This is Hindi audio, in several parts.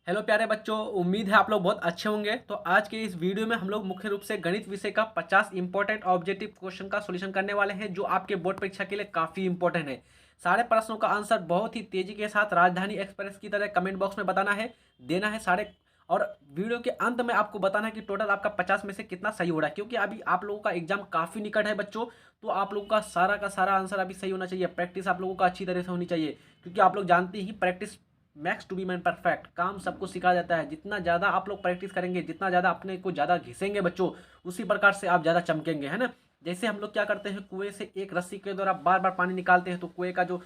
हेलो प्यारे बच्चों, उम्मीद है आप लोग बहुत अच्छे होंगे। तो आज के इस वीडियो में हम लोग मुख्य रूप से गणित विषय का 50 इंपॉर्टेंट ऑब्जेक्टिव क्वेश्चन का सॉल्यूशन करने वाले हैं, जो आपके बोर्ड परीक्षा के लिए काफ़ी इंपॉर्टेंट है। सारे प्रश्नों का आंसर बहुत ही तेजी के साथ राजधानी एक्सप्रेस की तरह कमेंट बॉक्स में बताना है, देना है सारे। और वीडियो के अंत में आपको बताना है कि टोटल आपका 50 में से कितना सही हो रहा है, क्योंकि अभी आप लोगों का एग्जाम काफ़ी निकट है बच्चों। तो आप लोगों का सारा आंसर अभी सही होना चाहिए। प्रैक्टिस आप लोगों का अच्छी तरह से होनी चाहिए, क्योंकि आप लोग जानते ही practice makes to be man perfect. काम सबको सिखाया जाता है। जितना ज़्यादा आप लोग प्रैक्टिस करेंगे, जितना ज़्यादा अपने को ज़्यादा घिसेंगे बच्चों, उसी प्रकार से आप ज़्यादा चमकेंगे, है ना। जैसे हम लोग क्या करते हैं, कुएं से एक रस्सी के द्वारा बार बार पानी निकालते हैं, तो कुएं का जो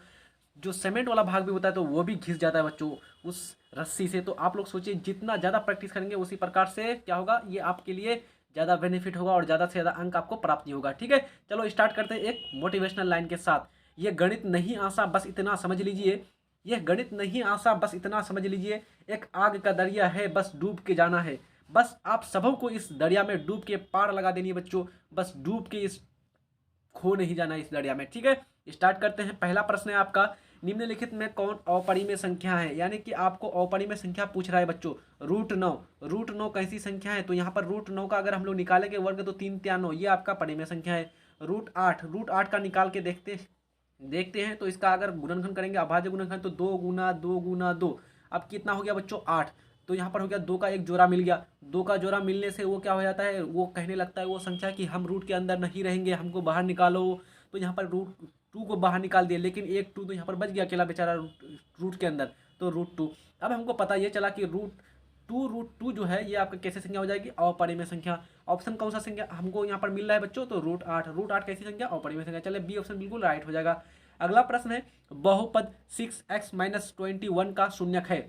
जो सीमेंट वाला भाग भी होता है, तो वो भी घिस जाता है बच्चों उस रस्सी से। तो आप लोग सोचिए, जितना ज़्यादा प्रैक्टिस करेंगे उसी प्रकार से क्या होगा, ये आपके लिए ज़्यादा बेनिफिट होगा और ज़्यादा से ज़्यादा अंक आपको प्राप्ति होगा। ठीक है, चलो स्टार्ट करते हैं एक मोटिवेशनल लाइन के साथ। ये गणित नहीं आसा, बस इतना समझ लीजिए। यह गणित नहीं आसा, बस इतना समझ लीजिए। एक आग का दरिया है, बस डूब के जाना है। बस आप सबों को इस दरिया में डूब के पार लगा देनी है बच्चों। बस डूब के इस खो नहीं जाना इस दरिया में। ठीक है, स्टार्ट करते हैं। पहला प्रश्न है आपका, निम्नलिखित में कौन अपरिमेय संख्या है। यानी कि आपको अपरिमेय संख्या पूछ रहा है बच्चों। रूट 9। रूट 9 कैसी संख्या है, तो यहाँ पर रूट 9 का अगर हम लोग निकालेंगे वर्ग, तो 3 3 9, ये आपका परिमेय संख्या है। रूट 8 का निकाल के देखते देखते हैं। तो इसका अगर गुणनखंड करेंगे, अभाज्य गुणनखंड, तो 2 गुना 2 गुना 2। अब कितना हो गया बच्चों, 8। तो यहाँ पर हो गया 2 का एक जोड़ा मिल गया। 2 का जोड़ा मिलने से वो क्या हो जाता है, वो कहने लगता है वो संख्या कि हम रूट के अंदर नहीं रहेंगे, हमको बाहर निकालो। तो यहाँ पर रूट 2 को बाहर निकाल दिया, लेकिन एक 2 तो यहाँ पर बच गया अकेला बेचारा रूट के अंदर। तो रूट 2। अब हमको पता ये चला कि रूट टू जो है, ये आपका कैसे संख्या हो जाएगी, अपरिमेय संख्या। ऑप्शन कौन सा संख्या हमको यहाँ पर मिल रहा है बच्चों, तो रूट 8 कैसी संख्या, अपरिमेय संख्या। चले, बी ऑप्शन बिल्कुल राइट हो जाएगा। अगला प्रश्न है, बहुपद 6x-21 का शून्यक है।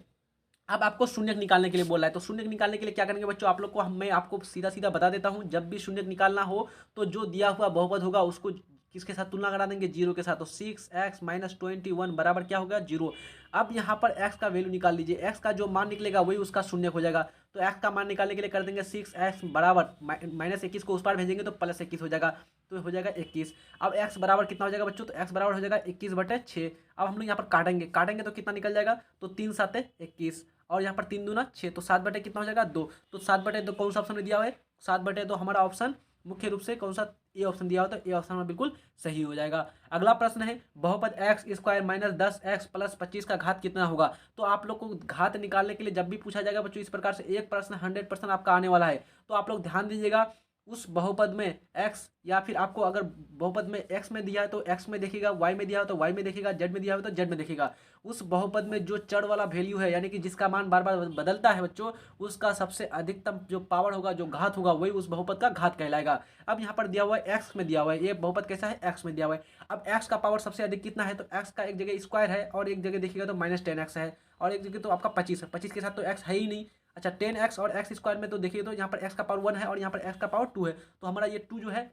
अब आपको शून्यक निकालने के लिए बोला है, तो शून्यक निकालने के लिए क्या करेंगे बच्चों, आप लोग को मैं आपको सीधा सीधा बता देता हूँ। जब भी शून्यक निकालना हो, तो जो दिया हुआ बहुपद होगा उसको किसके साथ तुलना करा देंगे, 0 के साथ। तो 6x-21 बराबर क्या होगा, 0। अब यहाँ पर x का वैल्यू निकाल लीजिए। x का जो मान निकलेगा वही उसका शून्यक हो जाएगा। तो x का मान निकालने के लिए कर देंगे 6x बराबर -21 को उस पार भेजेंगे तो +21 हो जाएगा। तो हो जाएगा 21। अब x बराबर कितना हो जाएगा बच्चों, तो x बराबर हो जाएगा 21/6। अब हम लोग यहाँ पर काटेंगे काटेंगे तो कितना निकल जाएगा, तो 3 7 21, और यहाँ पर 3 दूना 6, तो 7 बटे कितना हो जाएगा, 2। तो 7/2 कौन सा ऑप्शन में दिया हुआ है, 7/2 हमारा ऑप्शन मुख्य रूप से कौन सा, ए ऑप्शन दिया हो, तो ए ऑप्शन में बिल्कुल सही हो जाएगा। अगला प्रश्न है, बहुपद x² - 10x + 25 का घात कितना होगा। तो आप लोग को घात निकालने के लिए जब भी पूछा जाएगा बच्चों, इस प्रकार से एक प्रश्न 100% आपका आने वाला है। तो आप लोग ध्यान दीजिएगा, उस बहुपद में x, या फिर आपको अगर बहुपद में x में दिया है तो x में देखेगा, y में दिया हो तो y में देखेगा, z में दिया हो तो z में देखेगा। उस बहुपद में जो चर वाला वैल्यू है, यानी कि जिसका मान बार बार बदलता है बच्चों, उसका सबसे अधिकतम जो पावर होगा, जो घात होगा, वही उस बहुपद का घात कहलाएगा। अब यहाँ पर दिया हुआ है x में दिया हुआ है, ये बहुपद कैसा है, x में दिया हुआ है। अब x का पावर सबसे अधिक कितना है, तो x का एक जगह स्क्वायर है और एक जगह देखिएगा तो -10x है, और एक जगह तो आपका 25 है। 25 के साथ तो x है ही नहीं। अच्छा, 10x और x स्क्वायर में तो देखिए, तो यहाँ पर x का पावर 1 है और यहाँ पर x का पावर 2 है। तो हमारा ये 2 जो है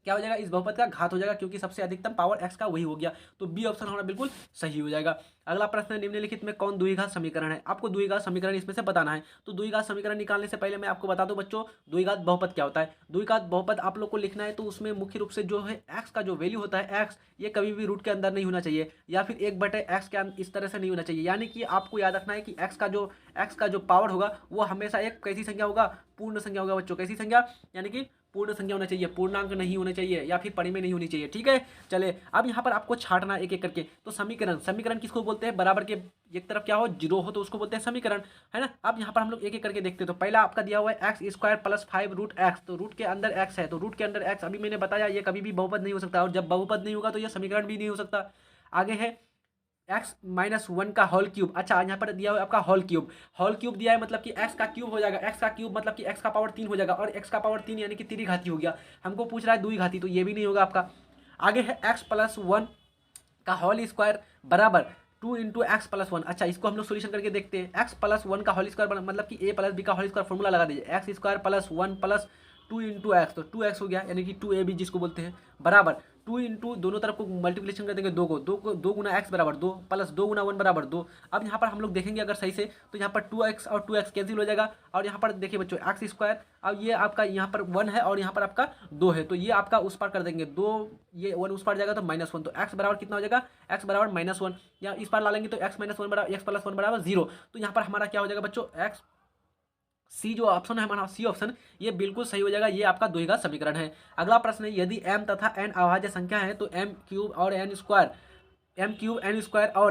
क्या हो जाएगा, इस बहुपद का घात हो जाएगा, क्योंकि सबसे अधिकतम पावर x का वही हो गया। तो बी ऑप्शन हमारा बिल्कुल सही हो जाएगा। अगला प्रश्न है, निम्नलिखित में कौन द्विघात समीकरण है। आपको द्विघात समीकरण इसमें से बताना है। तो द्विघात समीकरण निकालने से पहले मैं आपको बता दूं बच्चों, द्विघात बहुपद क्या होता है। द्विघात बहुपद आप लोग को लिखना है, तो उसमें मुख्य रूप से जो है x का जो वैल्यू होता है, x ये कभी भी रूट के अंदर नहीं होना चाहिए, या फिर 1/x के इस तरह से नहीं होना चाहिए। यानी कि आपको याद रखना है कि x का जो पावर होगा, वो हमेशा एक कैसी संख्या होगा, पूर्ण संख्या होगा बच्चों। कैसी संख्या, यानी कि पूर्ण संख्या होना चाहिए, पूर्णांक नहीं होने चाहिए, या फिर परिमेय नहीं होनी चाहिए। ठीक है, चले, अब यहाँ पर आपको छांटना एक एक करके। तो समीकरण समीकरण किसको बोलते हैं, बराबर के एक तरफ क्या हो, 0 हो तो उसको बोलते हैं समीकरण, है ना। अब यहाँ पर हम लोग एक एक करके देखते हैं। तो पहला आपका दिया हुआ है x² + 5√x। तो रूट के अंदर x है, तो रूट के अंदर x, अभी मैंने बताया ये कभी भी बहुपद नहीं हो सकता, और जब बहुपद नहीं होगा तो ये समीकरण भी नहीं हो सकता। आगे है x-1 का होल क्यूब। अच्छा, यहाँ पर दिया हुआ है आपका होल क्यूब दिया है, मतलब कि x का क्यूब हो जाएगा। x का क्यूब मतलब कि x का पावर 3 हो जाएगा, और x का पावर 3 यानी कि त्रिघाती हो गया। हमको पूछ रहा है द्विघाती, तो ये भी नहीं होगा आपका। आगे है x+1 का होल स्क्वायर बराबर 2 × x+1। अच्छा, इसको हम लोग सोल्यूशन करके देखते हैं। x+1 का होल स्क्वायर मतलब कि a + b का होल स्क्वायर फॉर्मूला लगा दीजिए, x² + 1 + 2 × x, तो 2x हो गया, यानी कि 2ab जिसको बोलते हैं, बराबर टू इंटू दोनों तरफ को मल्टीप्लिकेशन कर देंगे, दो गुना एक्स बराबर 2 प्लस 2 गुना 1 बराबर 2। अब यहाँ पर हम लोग देखेंगे अगर सही से तो यहाँ पर 2x और 2x कैंसिल हो जाएगा, और यहाँ पर देखिए बच्चों एक्स स्क्वायर, अब ये आपका यहाँ पर 1 है और यहाँ पर आपका 2 है, तो ये आपका उस पार कर देंगे 2, ये 1 उस पार जाएगा तो -1, तो x बराबर कितना हो जाएगा, x बराबर -1, या इस पार ला लेंगे तो x -1 बराबर x + 1 बराबर 0। तो यहाँ पर हमारा क्या हो जाएगा बच्चों, x सी जो ऑप्शन है हमारा, सी ऑप्शन ये बिल्कुल सही हो जाएगा, ये आपका द्विघात का समीकरण है। अगला प्रश्न है, यदि m तथा n अभाज्य संख्या है तो m³ और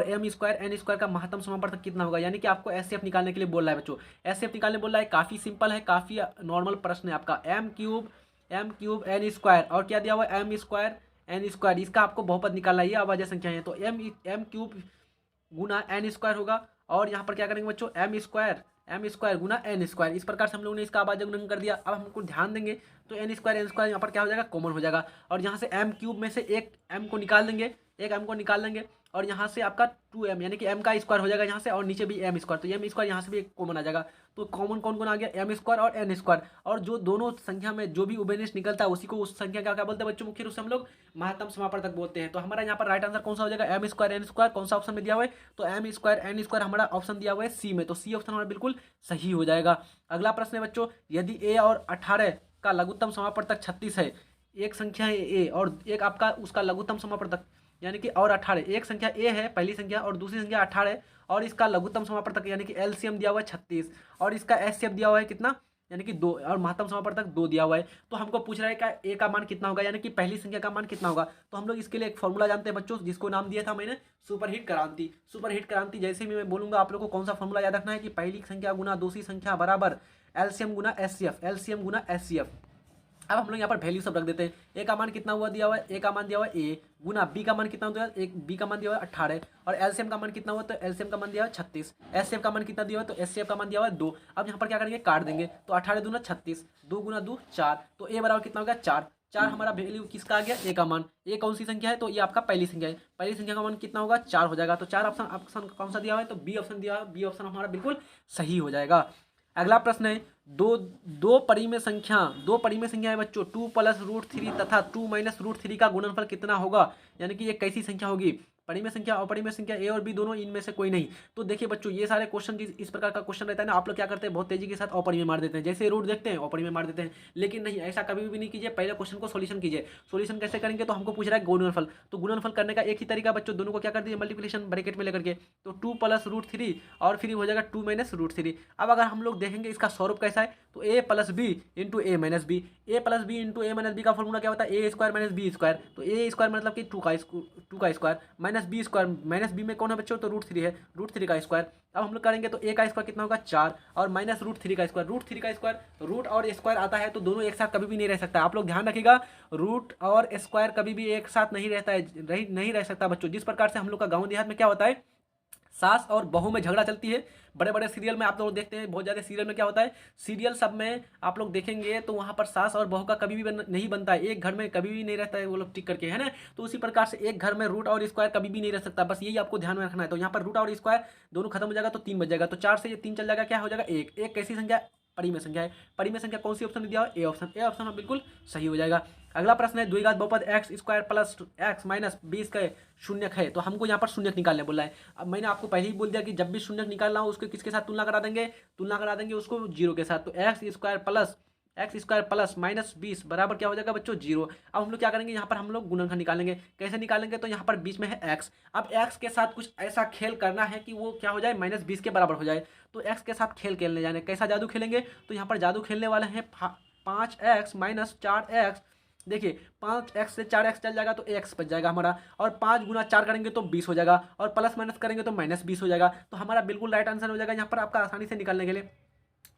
n² का महत्तम समापवर्तक कितना होगा, यानी कि आपको एचसीएफ निकालने के लिए बोल रहा है बच्चों, एचसीएफ निकालने बोल रहा है। काफ़ी सिंपल है, काफ़ी नॉर्मल प्रश्न है आपका, m³ n² और क्या दिया हुआ है m², इसका आपको बहुपद निकालना है, ये अभाज्य संख्या है तो m³ गुना n² होगा, और यहाँ पर क्या करेंगे बच्चों m² गुना n², इस प्रकार से हम लोगों ने इसका अभाज्य गुणन कर दिया। अब हमको ध्यान देंगे तो n² यहाँ पर क्या हो जाएगा, कॉमन हो जाएगा, और यहाँ से m³ में से एक m को निकाल देंगे, और यहाँ से आपका 2m यानी कि m का स्क्वायर हो जाएगा यहाँ से, और नीचे भी m², तो m² यहाँ से भी एक कॉमन आ जाएगा। तो कॉमन कौन कौन आ गया, m² और n², और जो दोनों संख्या में जो भी उभयनिष्ठ निकलता है उसी को उस संख्या का क्या बोलते हैं बच्चों, मुख्य रूप से हम लोग महत्तम समापवर्तक बोलते हैं। तो हमारा यहाँ पर राइट आंसर कौन सा हो जाएगा, m² n², कौन सा ऑप्शन में दिया हुआ है, तो m² n² हमारा ऑप्शन दिया हुआ है सी में, तो सी ऑप्शन हमारा बिल्कुल सही हो जाएगा। अगला प्रश्न है बच्चों, यदि a और 18 का लघुत्तम समापवर्तक 36 है, एक संख्या है a और एक आपका उसका लघुत्तम समापवर्तक यानी कि और 18, एक संख्या a है पहली संख्या और दूसरी संख्या 18 है, और इसका लघुत्तम समापवर्तक यानी कि एलसीएम दिया हुआ है 36, और इसका एचसीएफ दिया हुआ है कितना, यानी कि 2, और महत्तम समापवर्तक 2 दिया हुआ है। तो हमको पूछ रहा है कि a का मान कितना होगा, यानी कि पहली संख्या का मान कितना होगा। तो हम लोग इसके लिए एक फॉर्मूला जानते हैं बच्चों, जिसको नाम दिया था मैंने सुपरहिट क्रांति। जैसे भी मैं बोलूंगा आप लोग को कौन सा फॉर्मूला याद रखना है कि पहली संख्या गुना दूसरी संख्या बराबर एलसीएम गुना एचसीएफ। अब हम लोग यहाँ पर वैल्यू सब रख देते हैं, ए का मान कितना हुआ दिया हुआ है, ए का मान दिया हुआ है ए, गुना बी का मान कितना हुआ है, एक बी का मान दिया हुआ है 18, और एलसीएम का मान कितना हुआ तो एलसीएम का मान दिया हुआ है 36, एचसीएफ का मान कितना दिया हुआ है तो एचसीएफ का मान दिया हुआ है 2। अब यहाँ पर क्या करेंगे, काट देंगे, तो 18 दूना 36, 2 गुना 2 4, तो ए बराबर कितना हो गया 4 हमारा वैल्यू किसका आ गया, ए का मान। ए कौन सी संख्या है, तो ये आपका पहली संख्या है, पहली संख्या का मान कितना होगा 4 हो जाएगा, तो 4 ऑप्शन कौन सा दिया हुआ है, तो बी ऑप्शन दिया हुआ है, बी ऑप्शन हमारा बिल्कुल सही हो जाएगा। अगला प्रश्न है, दो परिमेय संख्या है बच्चों 2 + √3 तथा 2 - √3 का गुणनफल कितना होगा, यानी कि ये कैसी संख्या होगी, परिमेय संख्या अपरिमेय संख्या ए और बी दोनों, इनमें से कोई नहीं। तो देखिए बच्चों ये सारे क्वेश्चन इस प्रकार का क्वेश्चन रहता है ना, आप लोग क्या करते हैं बहुत तेजी के साथ अपरिमेय मार देते हैं, जैसे रूट देखते हैं अपरिमेय मार देते हैं, लेकिन नहीं, ऐसा कभी भी नहीं कीजिए, पहले क्वेश्चन को सोल्यूशन कीजिए। सोल्यूशन कैसे करेंगे, तो हमको पूछ रहा है गुणनफल, तो गुणनफल करने का एक ही तरीका बच्चों, दोनों को क्या कर दीजिए मल्टीप्लिकेशन ब्रैकेट में लेकर के, तो 2 + √3 और फिर हो जाएगा 2 - √3। अब अगर हम लोग देखेंगे इसका स्वरूप कैसा है, तो a + b into a - b, a + b into a - b का फॉर्मूला क्या होता है, a² - b², तो a² मतलब कि 2 का स्क्वायर माइनस b में कौन है बच्चों, तो √3 है, √3 का स्क्वायर। अब हम लोग करेंगे तो a का स्क्वायर कितना होगा 4, और माइनस √3 का स्क्वायर, रूट और स्क्वायर आता है तो दोनों एक साथ कभी भी नहीं रह सकता। आप लोग ध्यान रखिएगा, रूट और स्क्वायर कभी भी एक साथ नहीं रहता है, नहीं रह सकता बच्चों। जिस प्रकार से हम लोग का गाँव देहात में क्या होता है, सास और बहू में झगड़ा चलती है, बड़े बड़े सीरियल में आप लोग देखते हैं, बहुत ज़्यादा सीरियल में क्या होता है, सीरियल सब में आप लोग देखेंगे तो वहाँ पर सास और बहू का कभी भी नहीं बनता है, एक घर में कभी भी नहीं रहता है वो लोग टिक करके, है ना। तो उसी प्रकार से एक घर में रूट और स्क्वायर कभी भी नहीं रह सकता, बस यही आपको ध्यान में रखना है। तो यहाँ पर रूट और स्क्वायर दोनों खत्म हो जाएगा तो 3 बच जाएगा, तो 4 से ये 3 चल जाएगा, क्या हो जाएगा एक कैसी संख्या, परिमेय संख्या है। परिमेय संख्या कौन सी ऑप्शन में दिया हो, ए ऑप्शन में बिल्कुल सही हो जाएगा। अगला प्रश्न है, द्विघात बहुपद x² + x - 20 का शून्यक है, तो हमको यहाँ पर शून्यक निकालने बोला है। अब मैंने आपको पहले ही बोल दिया कि जब भी शून्यक निकालना हो उसको किसके साथ तुलना करा देंगे उसको 0 के साथ, तो x² + -20 बराबर क्या हो जाएगा बच्चों 0। अब हम लोग क्या करेंगे, यहाँ पर हम लोग गुणनखंड निकालेंगे, कैसे निकालेंगे, तो यहाँ पर बीच में है x, अब x के साथ कुछ ऐसा खेल करना है कि वो क्या हो जाए -20 के बराबर हो जाए, तो x के साथ खेल खेलने जाने, कैसा जादू खेलेंगे, तो यहाँ पर जादू खेलने वाले हैं 5x - 4x, देखिए 5x से 4x चल जाएगा तो x बच जाएगा हमारा, और 5 गुना 4 करेंगे तो 20 हो जाएगा, और प्लस माइनस करेंगे तो -20 हो जाएगा, तो हमारा बिल्कुल राइट आंसर हो जाएगा यहाँ पर आपका आसानी से निकालने के लिए।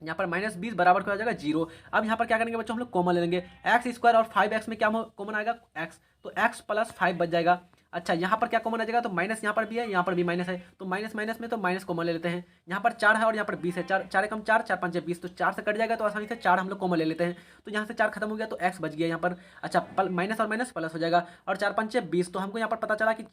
यहाँ पर -20 बराबर क्या हो जाएगा 0। अब यहाँ पर क्या करेंगे बच्चों, हम लोग कॉमन ले लेंगे, x² और 5x में क्या कॉमन आएगा x, तो x + 5 बच जाएगा। अच्छा यहाँ पर क्या कॉमन आ जाएगा, तो माइनस यहाँ पर भी है, यहाँ पर भी माइनस है, तो माइनस में तो माइनस कॉमन ले लेते हैं। यहाँ पर 4 है और यहाँ पर 20 है, 4 एकम 4, 4 5 20, तो 4 से कट जाएगा, तो आसानी से 4 हम लोग कॉमन ले लेते हैं, तो यहाँ से 4 खत्म हो गया तो x बच गया यहाँ पर। अच्छा माइनस और माइनस प्लस हो जाएगा, और 4 5 20, तो हमको यहाँ पर पता चला कि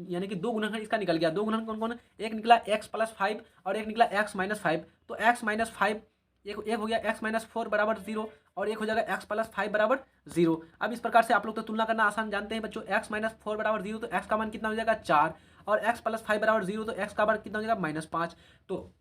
यानी कि 2 गुणनखंड इसका निकल गया। 2 गुणनखंड कौन कौन, एक निकला x + 5 और एक निकला x - 5, तो x - 5 एक हो गया एक्स माइनस 4 बराबर 0 और एक हो जाएगा एक्स प्लस 5 बराबर 0। अब इस प्रकार से आप लोग तो तुलना करना आसान जानते हैं बच्चों। एक्स माइनस 4 बराबर 0 तो एक्स का मान कितना हो जाएगा 4 और एक्स प्लस 5 बराबर 0 तो एक्स का मान कितना हो जाएगा -5। तो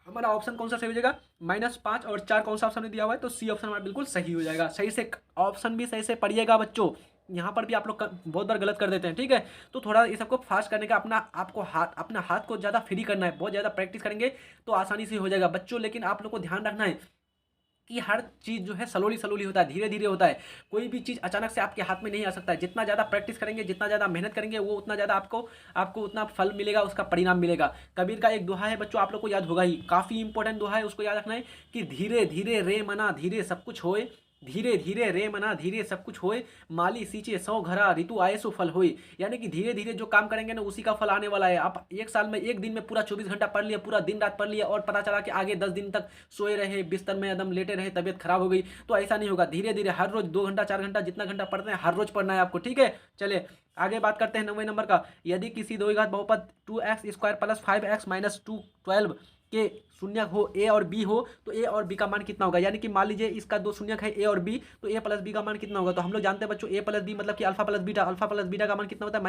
हमारा ऑप्शन कौन सा सही हो जाएगा -5 और 4 कौन सा ऑप्शन में दिया हुआ है तो सी ऑप्शन हमारा बिल्कुल सही हो जाएगा। सही से ऑप्शन भी सही से पढ़िएगा बच्चों, यहाँ पर भी आप लोग बहुत बार गलत कर देते हैं, ठीक है। तो थोड़ा ये सबको फास्ट करने का अपना हाथ को ज़्यादा फ्री करना है, बहुत ज़्यादा प्रैक्टिस करेंगे तो आसानी से हो जाएगा बच्चों। लेकिन आप लोग को ध्यान रखना है कि हर चीज़ जो है स्लोली स्लोली होता है, धीरे धीरे होता है। कोई भी चीज़ अचानक से आपके हाथ में नहीं आ सकता है। जितना ज़्यादा प्रैक्टिस करेंगे, जितना ज़्यादा मेहनत करेंगे, वो उतना ज़्यादा आपको उतना फल मिलेगा, उसका परिणाम मिलेगा। कबीर का एक दोहा है बच्चों, आप लोग को याद होगा ही, काफ़ी इंपॉर्टेंट दोहा है, उसको याद रखना है कि धीरे धीरे रे मना धीरे सब कुछ होए, धीरे धीरे रे मना धीरे सब कुछ होए, माली सींचे सौ घरा ऋतु आए सो फल होए। यानी कि धीरे धीरे जो काम करेंगे ना उसी का फल आने वाला है। आप एक साल में एक दिन में पूरा 24 घंटा पढ़ लिया, पूरा दिन रात पढ़ लिया और पता चला कि आगे 10 दिन तक सोए रहे, बिस्तर में एकदम लेटे रहे, तबियत खराब हो गई, तो ऐसा नहीं होगा। धीरे धीरे हर रोज 2 घंटा 4 घंटा जितना घंटा पढ़ते हैं हर रोज पढ़ना है आपको, ठीक है। चलिए आगे बात करते हैं 9वें नंबर का। यदि किसी दो घात बहुपद 2x² प्लस 5x माइनस 2 12 के शून्यक हो ए और बी हो तो ए और बी का मान कितना होगा। यानी कि मान लीजिए इसका दो शून्यक है ए और बी, तो ए प्लस बी का मान कितना होगा। तो हम लोग जानते हैं बच्चों ए प्लस बी मतलब कि alpha plus beta, alpha plus beta का मान कितना होता है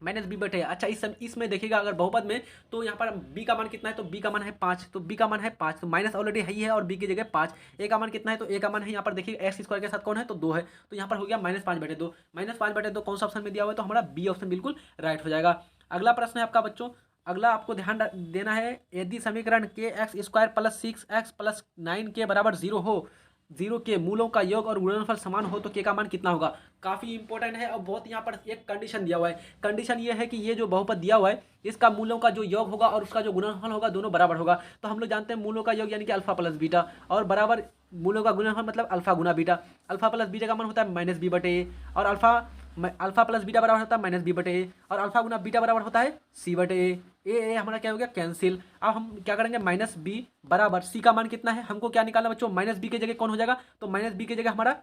-b/a। अच्छा इसमें देखिएगा अगर बहुपद में तो यहाँ पर b का मान कितना है तो b का मान है 5, तो b का मान है 5, तो माइनस ऑलरेडी है ही है और b की जगह 5। a का मान कितना है तो a का मान है यहाँ पर देखिए x² के साथ कौन है तो 2 है, तो यहाँ पर हो गया -5/2। -5/2 कौन सा ऑप्शन में दिया हुआ है तो हमारा बी ऑप्शन बिल्कुल राइट हो जाएगा। अगला प्रश्न है आपका बच्चों, अगला आपको ध्यान देना है, यदि समीकरण kx² plus 6x plus 9k बराबर 0 हो, 0 के मूलों का योग और गुणनफल समान हो तो k का मान कितना होगा। काफ़ी इंपॉर्टेंट है और बहुत यहाँ पर एक कंडीशन दिया हुआ है। कंडीशन ये है कि ये जो बहुपद दिया हुआ है इसका मूलों का जो योग होगा और उसका जो गुणनफल होगा दोनों बराबर होगा। तो हम लोग जानते हैं मूलों का योग यानी कि अल्फा प्लस बीटा और बराबर मूलों का गुणनफल मतलब अल्फा गुना बीटा। अल्फा प्लस बीटा का मान होता है -b/a और अल्फा प्लस बीटा बराबर होता है -b/a और अल्फा गुना बीटा बराबर होता है c/a। ए हमारा क्या हो गया कैंसिल। अब हम क्या करेंगे -b बराबर c का मान कितना है हमको क्या निकालना बच्चों, -b की जगह कौन हो जाएगा तो -b की जगह हमारा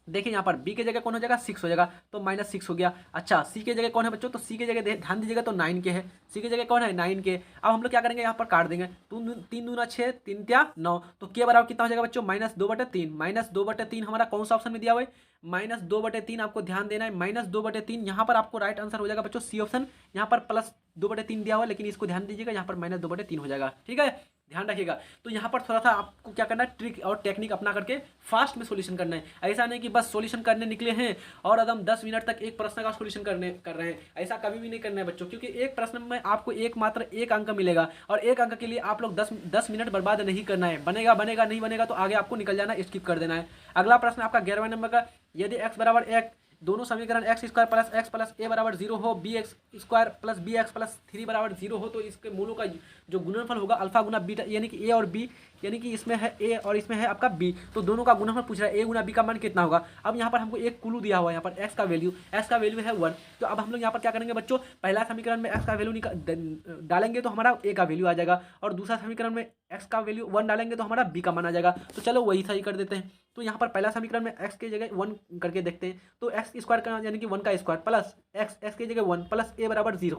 देखिए यहाँ पर b की जगह कौन हो जाएगा 6 हो जाएगा, तो -6 हो गया। अच्छा c की जगह कौन है बच्चों तो c की जगह ध्यान दीजिएगा तो 9 के है, c की जगह कौन है 9 के। अब हम लोग क्या करेंगे यहाँ पर काट देंगे, 3 दूना 6 3 त्या 9, तो के बराबर कितना हो जाएगा बच्चों -2/3। -2/3 हमारा कौन सा ऑप्शन में दिया हुआ है -2/3। आपको ध्यान देना है -2/3, यहाँ पर आपको राइट आंसर हो जाएगा बच्चों सी ऑप्शन। यहाँ पर +2/3 दिया हुआ है लेकिन इसको ध्यान दीजिएगा यहाँ पर -2/3 हो जाएगा, ठीक है ध्यान रखिएगा। तो यहाँ पर थोड़ा सा आपको क्या करना है ट्रिक और टेक्निक अपना करके फास्ट में सॉल्यूशन करना है। ऐसा नहीं कि बस सॉल्यूशन करने निकले हैं और एकदम 10 मिनट तक एक प्रश्न का सॉल्यूशन कर रहे हैं, ऐसा कभी भी नहीं करना है बच्चों, क्योंकि एक प्रश्न में आपको मात्र एक अंक मिलेगा और एक अंक के लिए आप लोग 10 मिनट बर्बाद नहीं करना है। बनेगा नहीं बनेगा तो आगे आपको निकल जाना, स्किप कर देना है। अगला प्रश्न आपका 11वें नंबर का, यदि x बराबर 1 दोनों समीकरण x² plus x plus a बराबर 0 हो, bx² प्लस bx प्लस 3 बराबर 0 हो तो इसके मूलों का जो गुणनफल होगा अल्फा गुना बीटा, यानी कि a और b, यानी कि इसमें है a और इसमें है आपका b, तो दोनों का गुणनफल पूछ रहा है a गुना b का मान कितना होगा। अब यहाँ पर हमको एक क्लू दिया हुआ है, यहाँ पर x का वैल्यू है 1। तो अब हम लोग यहाँ पर क्या करेंगे बच्चों, पहला समीकरण में x का वैल्यू डालेंगे तो हमारा a का वैल्यू आ जाएगा और दूसरा समीकरण में x का वैल्यू 1 डालेंगे तो हमारा b का मान आ जाएगा। तो चलो वही सही कर देते हैं। तो यहाँ पर पहला समीकरण में x की जगह 1 करके देखते हैं, तो x² का यानी कि 1 का स्क्वायर प्लस x की जगह 1 प्लस a बराबर 0,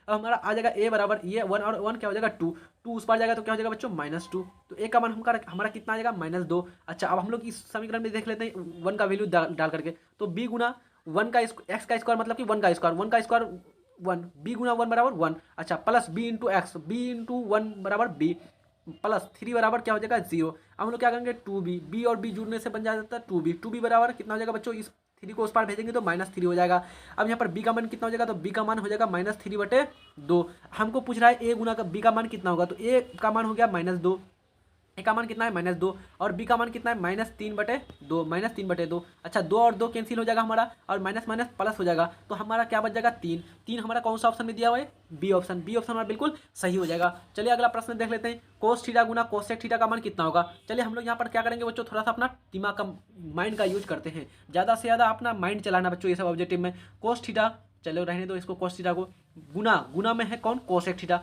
अब हमारा आ जाएगा a बराबर ये 1 और 1 क्या हो जाएगा 2 उस पर जाएगा तो क्या हो जाएगा बच्चों -2, तो a का मान हमारा कितना आ जाएगा -2। अच्छा अब हम लोग इस समीकरण में देख लेते हैं 1 का वैल्यू डाल करके, तो b गुना 1 का x का स्क्वायर मतलब कि 1 का स्क्वायर 1 b गुना 1 बराबर 1। अच्छा प्लस b इंटू 1 बराबर b प्लस 3 बराबर क्या हो जाएगा 0। अब हम लोग क्या करेंगे 2b और b जुड़ने से बन जाता है 2b बराबर कितना हो जाएगा बच्चों, इस 3 को उस पार भेजेंगे तो -3 हो जाएगा। अब यहाँ पर b का मान कितना हो जाएगा तो b का मान हो जाएगा -3/2। हमको पूछ रहा है a गुना b का मान कितना होगा, तो a का मान हो गया -2, ए का मान कितना है -2 और बी का मान कितना है -3/2। अच्छा 2 और 2 कैंसिल हो जाएगा हमारा और माइनस प्लस हो जाएगा, तो हमारा क्या बच जाएगा 3 हमारा कौन सा ऑप्शन में दिया हुआ है बी ऑप्शन हमारा बिल्कुल सही हो जाएगा। चलिए अगला प्रश्न देख लेते हैं, कोस थीटा गुना कोसेक थीटा का मान कितना होगा। चलिए हम लोग यहाँ पर क्या करेंगे बच्चों, थोड़ा सा अपना दिमाग का माइंड का यूज करते हैं, ज़्यादा से ज़्यादा अपना माइंड चलाना बच्चों ये सब ऑब्जेक्टिव में। कोस थीटा चलो रहने दो इसको, कोस थीटा को गुना में है कौन कोसेक थीटा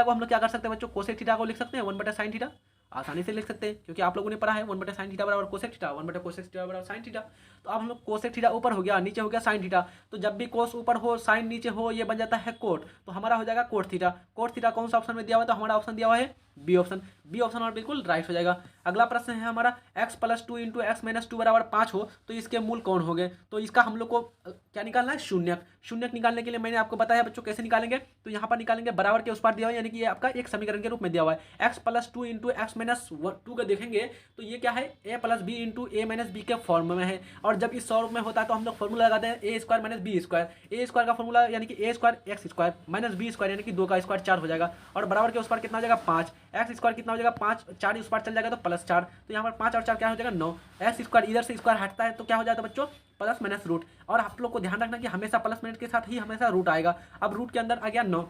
को हम लोग क्या कर सकते हैं बच्चों, कोसेक थीटा को लिख सकते हैं 1/sin थीटा, आसानी से लिख सकते हैं क्योंकि आप लोगों ने पढ़ा है 1/sin थीटा बराबर कोसेक थीटा, 1/कोसेक थीटा बराबर sin थीटा। तो अब हम लोग कोसेक थीटा ऊपर हो गया, नीचे हो गया sin थीटा, तो जब भी कोस ऊपर हो साइन नीचे हो ये बन जाता है कोट, तो हमारा हो जाएगा कोट थीटा कौन सा ऑप्शन में दिया हुआ है तो हमारा ऑप्शन दिया हुआ है बी ऑप्शन। बी ऑप्शन और बिल्कुल राइट हो जाएगा। अगला प्रश्न है हमारा x plus two into X minus to बराबर 5 हो तो इसके मूल कौन हो गए। तो इसका हम लोग को क्या निकालना है, शून्यक। शून्यक निकालने के लिए मैंने आपको बताया बच्चों कैसे निकालेंगे, तो यहाँ पर निकालेंगे बराबर के उस पार दिया हुआ है, यानी कि ये आपका एक समीकरण के रूप में दिया हुआ है। x plus two into X minus two का देखेंगे तो ये क्या है, a plus B into A minus B के फॉर्म में है। और जब इस स्वरूप में होता है तो हम लोग फॉर्मूला लगाते हैं A square minus B square. A square का फॉर्मूला यानी कि A square X square minus B square यानी कि 2 का स्क्वायर 4 हो जाएगा। और बराबर के उस पर कितना हो जाएगा 5, एक्स स्क्वायर कितना हो जाएगा 5, 4 उस पर चल जाएगा तो प्लस 4, तो यहाँ पर 5 और 4 क्या हो जाएगा 9। एक्स स्क्वायर इधर से स्क्वायर हटता है तो क्या हो जाता है बच्चों, प्लस माइनस रूट। और आप लोग को ध्यान रखना कि हमेशा प्लस माइनस के साथ ही हमेशा रूट आएगा। अब रूट के अंदर आ गया 9,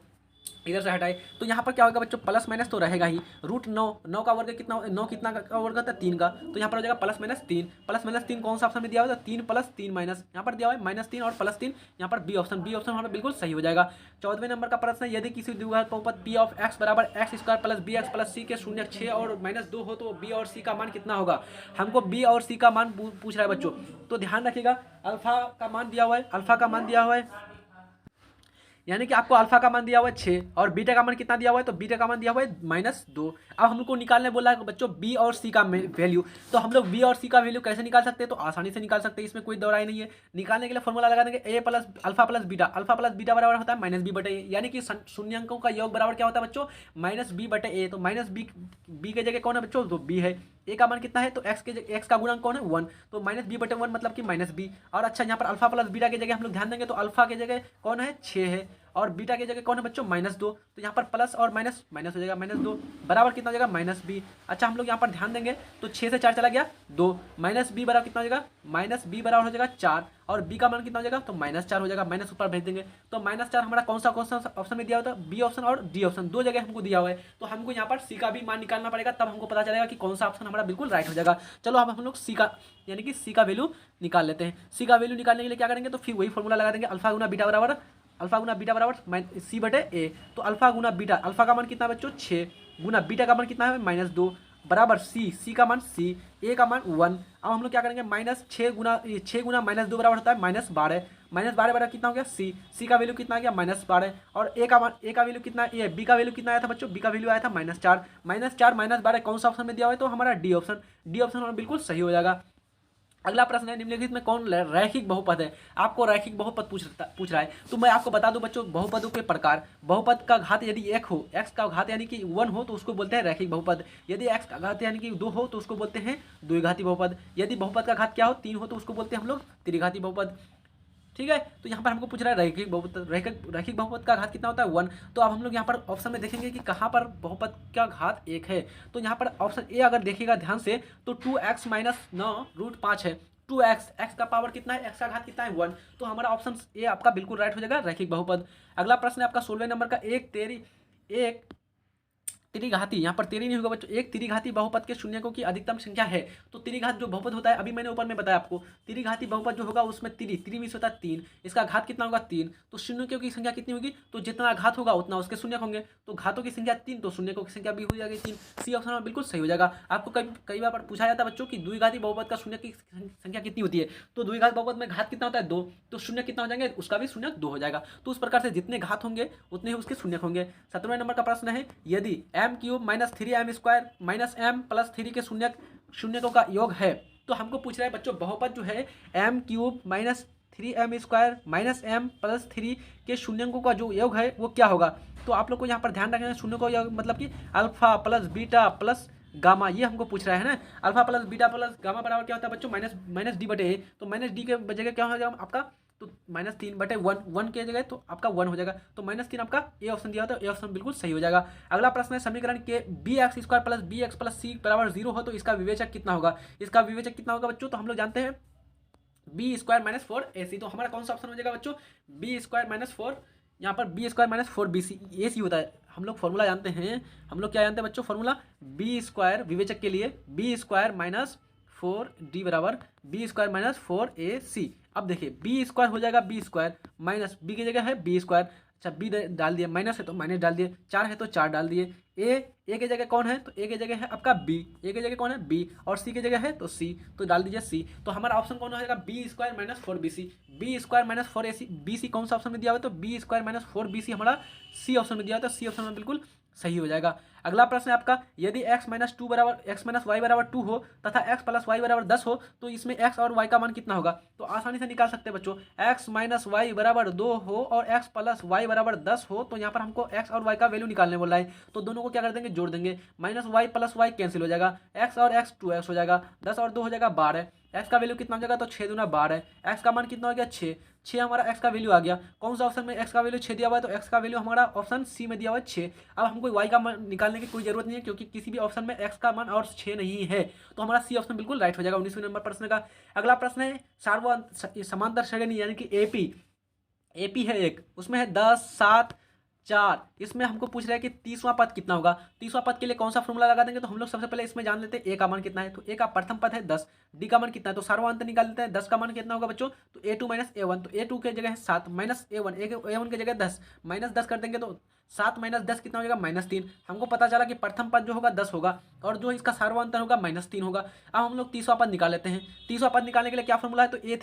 इधर से हटाए तो यहाँ पर क्या होगा बच्चों, प्लस माइनस तो रहेगा ही। रूट 9, 9 का वर्ग कितना, 9 कितना का वर्ग होता है 3 का, तो यहाँ पर हो जाएगा प्लस माइनस 3। प्लस माइनस 3 कौन सा ऑप्शन में दिया हुआ है, 3 प्लस 3 माइनस, यहाँ पर दिया हुआ है माइनस 3 और प्लस 3, यहाँ पर बी ऑप्शन। बी ऑप्शन हमारा बिल्कुल सही हो जाएगा। 14वें नंबर का प्रश्न है, यदि किसी द्विघात बहुपद पी ऑफ एक्स बराबर X square plus B X plus C के शून्य 6 और माइनस 2 हो तो बी और सी का मान कितना होगा। हमको बी और सी का मान पूछ रहा है बच्चों, तो ध्यान रखिएगा अल्फा का मान दिया हुआ है, अल्फा का मान दिया हुआ है, यानी कि आपको अल्फा का मान दिया हुआ है 6 और बीटा का मान कितना दिया हुआ है, तो बीटा का मान दिया हुआ है -2। अब हमको निकालने बोला है बच्चों बी और सी का वैल्यू, तो हम लोग बी और सी का वैल्यू कैसे निकाल सकते हैं, तो आसानी से निकाल सकते हैं, इसमें कोई दौड़ाई नहीं है। निकालने के लिए फॉर्मूला लगा देंगे A plus alpha plus beta, alpha plus beta बराबर होता है माइनस बी बटे ए, यानी कि शून्यांकों का योग बराबर क्या होता है बच्चों, माइनस बी बटे ए। तो माइनस बी के जगह कौन है बच्चों, तो बी है। ए का मान कितना है, तो एक्स का गुणांक कौन है 1, तो माइनस बी बटे 1 मतलब कि माइनस बी। और अच्छा यहाँ पर अल्फा प्लस बीटा की जगह हम लोग ध्यान देंगे तो अल्फा की जगह कौन है 6 है और बीटा की जगह कौन है बच्चों -2, तो यहाँ पर प्लस और माइनस माइनस हो जाएगा -2 बराबर कितना हो जाएगा -b। अच्छा हम लोग यहाँ पर ध्यान देंगे तो 6 से 4 चला गया 2, माइनस बी बराबर कितना हो जाएगा, माइनस बी बराबर हो जाएगा 4 और बी का मान कितना हो जाएगा, तो -4 हो जाएगा, माइनस ऊपर भेज देंगे। तो -4 हमारा कौन सा ऑप्शन में दिया होता है, बी ऑप्शन और डी ऑप्शन, दो जगह हमको दिया हुआ है। तो हमको यहाँ पर सी का भी मान निकालना पड़ेगा, तब हमको पता चलेगा कि कौन सा ऑप्शन हमारा बिल्कुल राइट हो जाएगा। चलो अब हम लोग सी का यानी कि सी का वैल्यू निकाल लेते हैं। सी का वैल्यू निकालने के लिए क्या करेंगे, तो फिर वही फॉर्मूला लगा देंगे, अल्फा गुना बीटा बराबर सी बटे ए। तो अल्फा गुना बीटा, अल्फा का मान कितना बच्चों 6 गुना बीटा का मान कितना है -2 बराबर सी का मान सी, ए का मान 1। अब हम लोग क्या करेंगे -6 गुना -2 बराबर होता है -12, -12 बराबर कितना हो गया सी का वैल्यू कितना आ गया -12 और ए का वैल्यू कितना, ए बी का वैल्यू कितना आया था बच्चों, बी का वैल्यू आया था -4 -12 कौन सा ऑप्शन में दिया हुआ है, तो हमारा डी ऑप्शन। डी ऑप्शन हमारा बिल्कुल सही हो जाएगा। अगला प्रश्न है, निम्नलिखित में कौन रैखिक बहुपद है। आपको रैखिक बहुपद पूछ रहा है, तो मैं आपको बता दूं बच्चों बहुपदों के प्रकार। बहुपद का घात यदि 1 हो, x का घात यानी कि 1 हो तो उसको बोलते हैं रैखिक बहुपद। यदि x का घात यानी कि 2 हो तो उसको बोलते हैं द्विघाती बहुपद। यदि बहुपद का घात क्या हो 3 हो तो उसको बोलते हैं हम लोग त्रिघाती बहुपद। ठीक है, तो यहाँ पर हमको पूछ रहा है रैखिक बहुपद, रैखिक बहुपद का घात कितना होता है 1। तो अब हम लोग यहाँ पर ऑप्शन में देखेंगे कि कहाँ पर बहुपद का घात 1 है। तो यहाँ पर ऑप्शन ए अगर देखिएगा ध्यान से तो 2x माइनस 9 रूट 5 है। 2x, x का पावर कितना है, x का घात कितना है 1, तो हमारा ऑप्शन ए आपका बिल्कुल राइट हो जाएगा रैखिक बहुपद। अगला प्रश्न है आपका 16वें नंबर का, एक त्रिघाती, यहाँ पर तेरी नहीं होगा बच्चों, एक त्रिघाती बहुपद के शून्यकों की अधिकतम संख्या है। तो त्रिघात जो बहुपद होता है, अभी मैंने ऊपर में बताया आपको, त्रिघाती बहुपद जो होगा उसमें त्रि में होता है 3, इसका घात कितना होगा 3, तो शून्यकों की संख्या कितनी होगी, तो जितना घात होगा उतना उसके शून्य होंगे, तो घातों की संख्या 3 तो शून्यकों की संख्या भी हो जाएगी 3। सी ऑप्शन में बिल्कुल सही हो जाएगा। आपको कई बार पूछा जाता है बच्चों की द्विघाती बहुपद का शून्य की संख्या कितनी होती है, तो द्विघात बहुपद में घात कितना होता है 2, तो शून्य कितना हो जाएंगे, उसका भी शून्य 2 हो जाएगा। तो उस प्रकार से जितने घात होंगे उतने ही उसके शून्य होंगे। 17वें नंबर का प्रश्न है, यदि m³ - 3m² - m + 3 के शून्यकों का योग है, तो हमको पूछ रहा है बच्चों बहुपद जो है m³ - 3m² - m + 3 के शून्यकों का जो योग है वो क्या होगा। तो आप लोग को यहाँ पर ध्यान रखना है, शून्य का योग मतलब कि alpha plus beta plus gamma, ये हमको पूछ रहा है ना। Alpha plus beta plus gamma बराबर क्या होता है बच्चों, माइनस डी बटे ए। तो माइनस डी के जगह क्या हो जाएगा आपका, तो -3/1 के जगह तो आपका 1 हो जाएगा, तो -3 आपका ए ऑप्शन दिया होता है, ए ऑप्शन बिल्कुल सही हो जाएगा। अगला प्रश्न है, समीकरण के bx² + bx + c = 0 हो तो इसका विवेचक कितना होगा। इसका विवेचक कितना होगा बच्चों, तो हम लोग जानते हैं b² - 4ac, तो हमारा कौन सा ऑप्शन हो जाएगा बच्चों, b² - 4, यहाँ पर b² - 4bc ac होता है। हम लोग फॉर्मूला जानते हैं, हम लोग क्या जानते हैं बच्चों, फॉर्मूला b² विवेचक के लिए b² - 4d बराबर b² - 4ac। अब देखिए b² हो जाएगा b² माइनस b की जगह है b², अच्छा b डाल दिए, माइनस है तो माइनस डाल दिए, 4 है तो 4 डाल दिए, ए की जगह कौन है, तो ए की जगह है आपका बी, ए की जगह कौन है बी, और सी की जगह है तो सी, तो डाल दीजिए सी। तो हमारा ऑप्शन कौन हो जाएगा, B square minus 4bc, B square minus 4ac, B C कौन सा ऑप्शन में दिया हुआ है, तो बी स्क्वायर माइनस 4bc हमारा सी ऑप्शन में दिया हुआ है, तो सी ऑप्शन में बिल्कुल सही हो जाएगा। अगला प्रश्न है आपका, यदि x माइनस टू बराबर x माइनस वाई बराबर 2 हो तथा x प्लस वाई बराबर 10 हो तो इसमें x और y का मान कितना होगा, तो आसानी से निकाल सकते हैं बच्चों। x माइनस वाई बराबर 2 हो और x प्लस वाई बराबर 10 हो, तो यहाँ पर हमको x और y का वैल्यू निकालने बोला है, तो दोनों को क्या कर देंगे, जोड़ देंगे। Minus Y plus Y cancel हो जाएगा, x और x 2x हो जाएगा, 10 और 2 हो जाएगा 12, x का वैल्यू कितना हो जाएगा, तो 6 दूना 12, x का मान कितना हो गया 6, 6 हमारा x का वैल्यू आ गया। कौन सा ऑप्शन में x का वैल्यू 6 दिया हुआ है, तो x का वैल्यू हमारा ऑप्शन सी में दिया हुआ है 6। अब हमको y का मान निकालने की कोई जरूरत नहीं है क्योंकि किसी भी ऑप्शन में x का मान और 6 नहीं है, तो हमारा सी ऑप्शन बिल्कुल राइट हो जाएगा 19वें नंबर प्रश्न का। अगला प्रश्न है समांतर श्रेणी यानी कि एपी, एपी है एक, उसमें है 10 7 4, इसमें हमको पूछ रहा है कि 30वां पद कितना होगा। 30वां पद के लिए कौन सा फॉर्मूला लगा देंगे, तो हम लोग सबसे पहले इसमें जान लेते हैं ए का मान कितना है, तो ए का प्रथम पद है 10, डी का मान कितना है, तो सर्वांत निकाल लेते हैं। 10 का मान कितना होगा बच्चों, तो a2 माइनस a1, तो a2 की जगह है 7 माइनस a1, a1 की जगह 10 माइनस 10 कर देंगे तो 7 माइनस 10 कितना हो जाएगा, -3। हमको पता चला कि प्रथम पद जो होगा 10 होगा और जो इसका सर्वांतर होगा -3 होगा। अब हम लोग 30वां पद निकाल लेते हैं। 30वां पद निकालने के लिए क्या फॉर्मूला है, तो a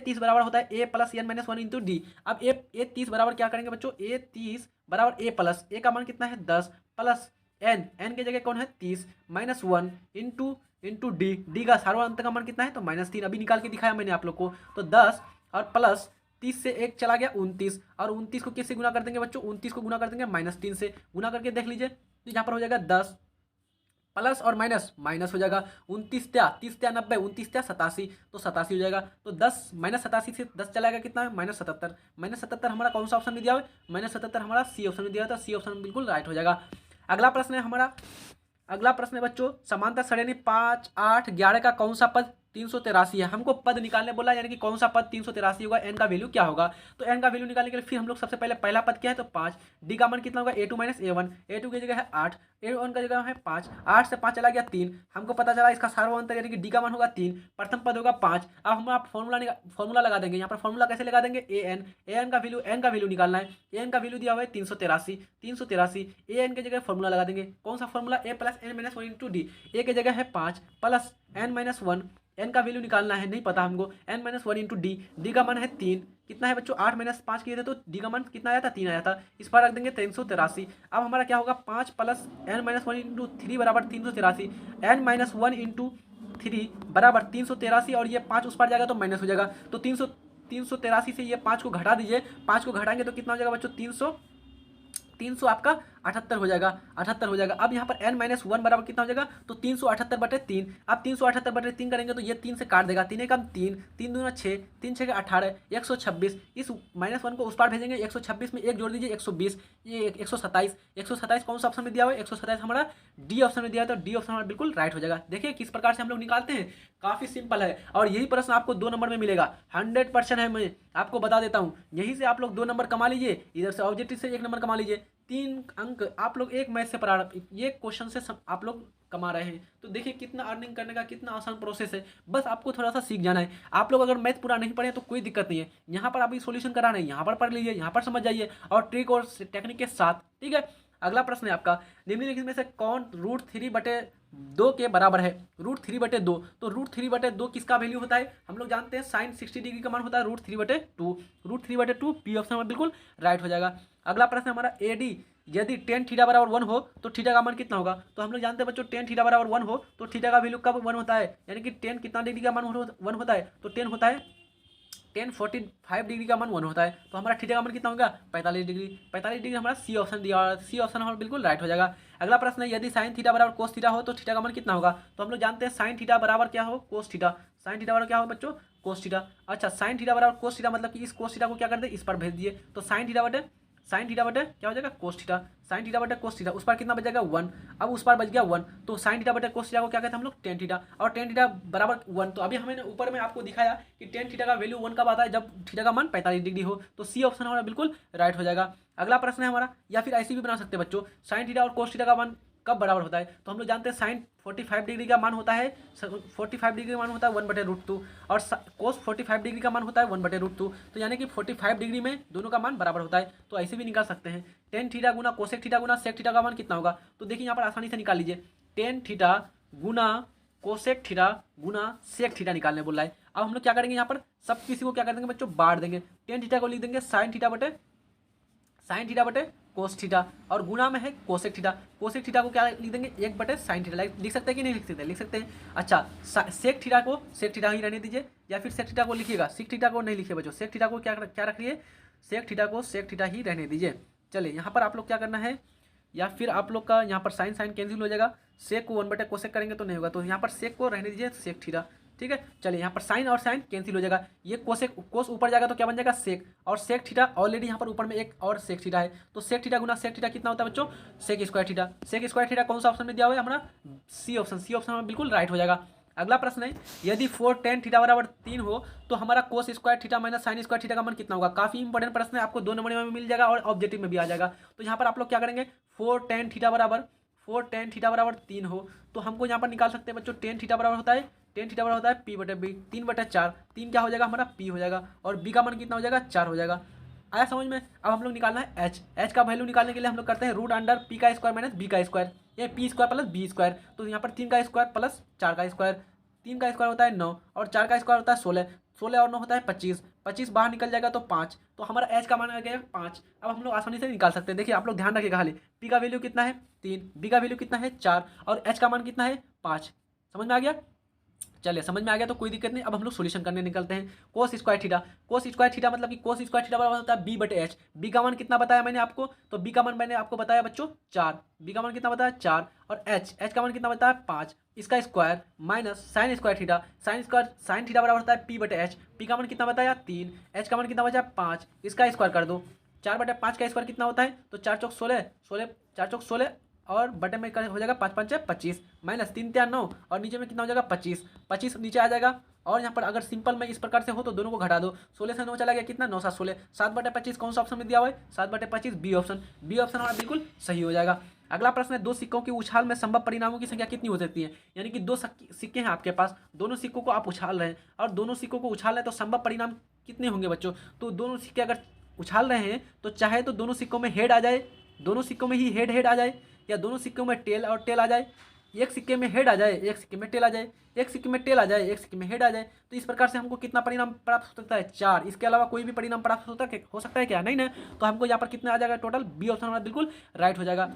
30 बराबर होता है a plus n minus 1 into D. अब a 30 बराबर क्या करेंगे बच्चों, a 30 बराबर a प्लस, a का मान कितना है 10 प्लस n की जगह कौन है 30 माइनस 1 इंटू डी का सर्वांत का मान कितना है, तो -3। अभी निकाल के दिखाया मैंने आप लोग को, तो 10 और प्लस 30 से 1 चला गया 29, और 29 को किससे गुना कर देंगे बच्चों, 29 को गुना कर देंगे -3 से, गुना करके देख लीजिए, तो यहाँ पर हो जाएगा 10 प्लस और माइनस माइनस हो जाएगा, 29 त्या 30 त्या 90, 29 त्या 87, तो 87 हो जाएगा। तो 10 माइनस 87 से 10 चला गया कितना है, -77, -77 हमारा कौन सा ऑप्शन में दिया हुआ है, -77 हमारा सी ऑप्शन में दिया था, सी ऑप्शन बिल्कुल राइट हो जाएगा। अगला प्रश्न है हमारा, अगला प्रश्न है बच्चों, समांतर श्रेणी 5 8 11 का कौन सा पद 383 है। हमको पद निकालने बोला, यानी कि कौन सा पद 383 होगा, एन का वैल्यू क्या होगा। तो एन का वैल्यू निकालने के लिए फिर हम लोग सबसे पहले पहला पद क्या है, तो 5, डी का मान कितना होगा a2 माइनस a1, a2 की जगह है 8, a1 का जगह है 5, 8 से 5 चला गया 3, हमको पता चला इसका सार्वभौमत्व यानी कि डी का मान होगा 3, प्रथम पद होगा 5। अब हम आप फॉर्मूला लगा देंगे, यहाँ पर फॉर्मूला कैसे लगा देंगे, एन का वैल्यू निकालना है, एन का वैल्यू दिया हुआ है 383, एन की जगह फॉर्मूला लगा देंगे, कौन सा formula, A plus N minus 1 into D, A की जगह है 5 प्लस एन माइनस 1, एन का वैल्यू निकालना है, नहीं पता हमको, N minus 1 into D, D का मान है 3, कितना है बच्चों 8 माइनस 5 किए थे तो डी का मान कितना आया था 3 आया था, इस पर रख देंगे 383। अब हमारा क्या होगा, 5 प्लस एन माइनस 1 इंटू 3 बराबर 383, एन माइनस 1 इंटू 3 बराबर 383, और ये 5 उस पर जाएगा तो माइनस हो जाएगा, तो 383 से ये 5 को घटा दीजिए, 5 को घटाएंगे तो कितना हो जाएगा बच्चों 300 आपका 78 हो जाएगा, 78 हो जाएगा। अब यहाँ पर n माइनस 1 बराबर कितना हो जाएगा, तो 378/3। अब 378/3 करेंगे तो ये 3 से काट देगा, 3 एकम 3, 3 दूना 6, 3 6 18, 126, इस -1 को उस पार भेजेंगे, 126 में 1 जोड़ दीजिए 120, ये 127, 127 कौन सा ऑप्शन में दिया हुआ है, 127 हमारा डी ऑप्शन में दिया है, तो डी ऑप्शन हमारा बिल्कुल राइट हो जाएगा। देखिए किस प्रकार से हम लोग निकालते हैं, काफ़ी सिंपल है, और यही प्रश्न आपको 2 नंबर में मिलेगा, 100% है, मैं आपको बता देता हूँ। यहीं से आप लोग 2 नंबर कमा लीजिए, इधर से ऑब्जेक्टिव से 1 नंबर कमा लीजिए, 3 अंक आप लोग एक मैथ से ये क्वेश्चन से आप लोग कमा रहे हैं। तो देखिए कितना अर्निंग करने का कितना आसान प्रोसेस है, बस आपको थोड़ा सा सीख जाना है। आप लोग अगर मैथ पूरा नहीं पढ़े तो कोई दिक्कत नहीं है, यहाँ पर अभी सॉल्यूशन करा रहे हैं, यहाँ पर पढ़ लीजिए, यहाँ पर समझ जाइए, और ट्रिक और टेक्निक के साथ, ठीक है। अगला प्रश्न है आपका, निम्नलिखित में से कौन √3/2 के बराबर है, √3/2, तो √3/2 किसका वैल्यू होता है, हम लोग जानते हैं साइन 60 डिग्री का मान होता है √3/2 पी ऑप्शन में बिल्कुल राइट हो जाएगा। अगला प्रश्न हमारा AD यदि tan थीटा बराबर 1 हो तो थीटा का मान कितना होगा, तो हम लोग जानते हैं बच्चों tan थीटा बराबर 1 हो तो थीटा का वैल्यू कब 1 होता है, यानी कि tan कितना डिग्री का मान 1 होता है, तो tan होता है tan 45 डिग्री का मान 1 होता है, तो हमारा थीटा का मान कितना होगा 45 डिग्री, 45 डिग्री हमारा सी ऑप्शन दिया हुआ है, सी ऑप्शन हमारा बिल्कुल राइट हो जाएगा। अगला प्रश्न है, यदि साइन थीटा बराबर कोस थीटा हो तो थीटा का मान कितना होगा, तो हम लोग जानते हैं साइन थीटा बराबर क्या हो, कोस थीटा, साइन थीटा बराबर क्या हो बच्चों, कोस थीटा। अच्छा, साइन थीटा बराबर कोस थीटा मतलब कि इस कोस थीटा को क्या कर दे, इस पर भेज दिए, तो साइन थीटा बटे क्या हो जाएगा कोस थीटा, साइन थीटा बटे कोस थीटा, उस पर कितना बच जाएगा 1, अब उस पर बच गया 1, तो साइन थीटा बटे कोस थीटा को क्या कहते हैं हम लोग tan थीटा, और tan थीटा बराबर 1, तो अभी हमने ऊपर में आपको दिखाया कि tan थीटा का वैल्यू 1 कब आता है, जब थीटा का मान 45 डिग्री हो, तो सी ऑप्शन हमारा बिल्कुल राइट हो जाएगा। अगला प्रश्न है हमारा, या फिर ऐसे भी बना सकते हैं बच्चों, साइन थीटा और कोस थीटा का मान कब बराबर होता है, तो हम लोग जानते हैं साइन 45 डिग्री का मान होता है 45 डिग्री का मान होता है 1/√2 और कोस 45 डिग्री का मान होता है 1/√2। तो यानी कि 45 डिग्री में दोनों का मान बराबर होता है। तो ऐसे भी निकाल सकते हैं टेन थीटा गुना कोसेक थीटा गुना सेक थीटा का मान कितना होगा। तो देखिए यहाँ पर आसानी से निकाल लीजिए, टेन थीटा गुना कोसेक थीटा गुना सेक थीटा निकालने बोल रहा है। अब हम लोग क्या करेंगे, यहाँ पर सब किसी को क्या कर देंगे बच्चों, बांट देंगे। टेन थीटा को लिख देंगे साइन थीटा बटे कोस थीटा और गुना में है कोसेक थीटा। कोसेक थीटा को क्या लिख देंगे, 1/sin थीटा लिख सकते हैं कि नहीं लिख सकते हैं। अच्छा, सेक थीटा को सेक थीटा ही रहने दीजिए, या फिर सेक थीटा को लिखिएगा, सेक थीटा को नहीं लिखिए बच्चों, सेक थीटा को क्या रखिए, सेक थीटा को सेक थीटा ही रहने दीजिए। चलिए यहाँ पर आप लोग क्या करना है, या फिर आप लोग का यहाँ पर साइन कैंसिल हो जाएगा, सेक को 1/कोसेक करेंगे तो नहीं होगा, तो यहाँ पर सेक को रहने दीजिए सेक थीटा। ठीक है, चलिए यहाँ पर साइन और साइन कैंसिल हो जाएगा, ये कोस ऊपर जाएगा तो क्या बन जाएगा सेक, और सेक थीटा ऑलरेडी यहाँ पर ऊपर में एक और सेक थीटा है, तो सेक थीटा गुना सेक थीटा कितना होता है बच्चों, sec square theta. Sec square theta कौन सा ऑप्शन में दिया हुआ है हमारा, सी ऑप्शन में बिल्कुल राइट हो जाएगा। अगला प्रश्न है, यदि 4 tan थीटा बराबर 3 हो तो हमारा cos square theta minus sine square theta का मान कितना होगा। काफी इंपॉर्टेंट प्रश्न है, आपको 2 नंबर में मिल जाएगा और ऑब्जेक्टिव में भी आ जाएगा। तो यहाँ पर आप लोग क्या करेंगे, 4 tan थीटा बराबर 3 हो तो हमको यहाँ पर निकाल सकते हैं बच्चों, tan थीटा बराबर होता है P/B 3/4, 3 क्या हो जाएगा हमारा P हो जाएगा, और B का मान कितना हो जाएगा 4 हो जाएगा। आया समझ में। अब हम लोग निकालना है H का वैल्यू निकालने के लिए हम लोग करते हैं √P का स्क्वायर माइनस B का स्क्वायर, ये P square plus B square. तो यहाँ पर 3 का स्क्वायर प्लस 4 का स्क्वायर, 3 का स्क्वायर होता है 9 और 4 का स्क्वायर होता है 16, 16 और 9 होता है 25, 25 बाहर निकल जाएगा तो 5, तो हमारा H का मान आ गया 5। अब हम लोग आसानी से निकाल सकते हैं। देखिए आप लोग ध्यान रखिएगा, खाली P का वैल्यू कितना है 3, B का वैल्यू कितना है 4 और H का मान कितना है 5। समझ में आ गया, चलिए समझ में आ गया तो कोई दिक्कत नहीं। अब हम लोग सॉल्यूशन करने निकलते हैं। कोस स्क्वायर थीटा मतलब कि कोस स्क्वायर थीटा बराबर होता है B/H। B का मान कितना बताया मैंने आपको, तो B का मान मैंने आपको बताया बच्चों 4, B का मान कितना बताया 4, और H का मान कितना बताया 5, इसका square minus sine square theta, sine theta बराबर होता है P/H। P का मान कितना बताया 3, H का मान कितना बचा 5, इसका स्क्वायर कर दो। 4/5 का स्क्वायर कितना होता है, तो 4 चौक 16, 4 चौक 16 और बटे में हो जाएगा 5 5 25 माइनस 3 3 9 और नीचे में कितना हो जाएगा 25, 25 नीचे आ जाएगा। और यहाँ पर अगर सिंपल में इस प्रकार से हो तो दोनों को घटा दो, 16 से 9 चला गया कितना 9 7 16, 7/25 कौन सा ऑप्शन में दिया हुआ है 7/25 बी ऑप्शन हमारा बिल्कुल सही हो जाएगा। अगला प्रश्न है, दो सिक्कों की उछाल में संभव परिणामों की संख्या कितनी हो सकती है। यानी कि 2 सिक्के हैं आपके पास, दोनों सिक्कों को आप उछाल रहे हैं और दोनों सिक्कों को उछाल रहे हैं तो संभव परिणाम कितने होंगे बच्चों। तो दोनों सिक्के अगर उछाल रहे हैं तो चाहे तो दोनों सिक्कों में हेड आ जाए, दोनों सिक्कों में ही हेड आ जाए, या दोनों सिक्कों में टेल और टेल आ जाए, एक सिक्के में हेड आ जाए एक सिक्के में टेल आ जाए, एक सिक्के में टेल आ जाए एक सिक्के में हेड आ जाए। तो इस प्रकार से हमको कितना परिणाम प्राप्त हो सकता है 4, इसके अलावा कोई भी परिणाम प्राप्त हो सकता है क्या, नहीं ना। तो हमको यहाँ पर कितना आ जाएगा टोटल, बी ऑप्शन हमारा बिल्कुल राइट हो जाएगा।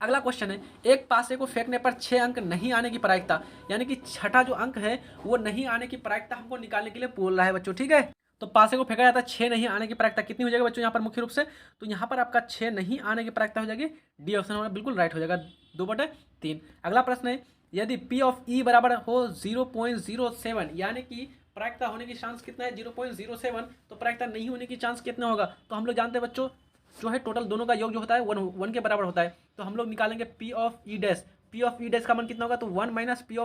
अगला क्वेश्चन है, एक पासे को फेंकने पर 6 अंक नहीं आने की प्रायिकता, यानी कि छठा जो अंक है वो नहीं आने की प्रायिकता हमको निकालने के लिए बोल रहा है बच्चों। ठीक है, तो पासे को फेंका जाता है 6 नहीं आने की प्रायिकता कितनी हो जाएगी बच्चों यहाँ पर मुख्य रूप से, तो यहाँ पर आपका 6 नहीं आने की प्रायिकता हो जाएगी, डी ऑप्शन हमारा बिल्कुल राइट हो जाएगा 2/3। अगला प्रश्न है, यदि P ऑफ E बराबर हो 0.07, यानी कि प्रायिकता होने की चांस कितना है 0.07, तो प्रायिकता नहीं होने की चांस कितना होगा। तो हम लोग जानते हैं बच्चों जो है टोटल दोनों का योग जो होता है 1 के बराबर होता है। तो हम लोग निकालेंगे P ऑफ E डैश का मान कितना होगा, तो 1 माइनस P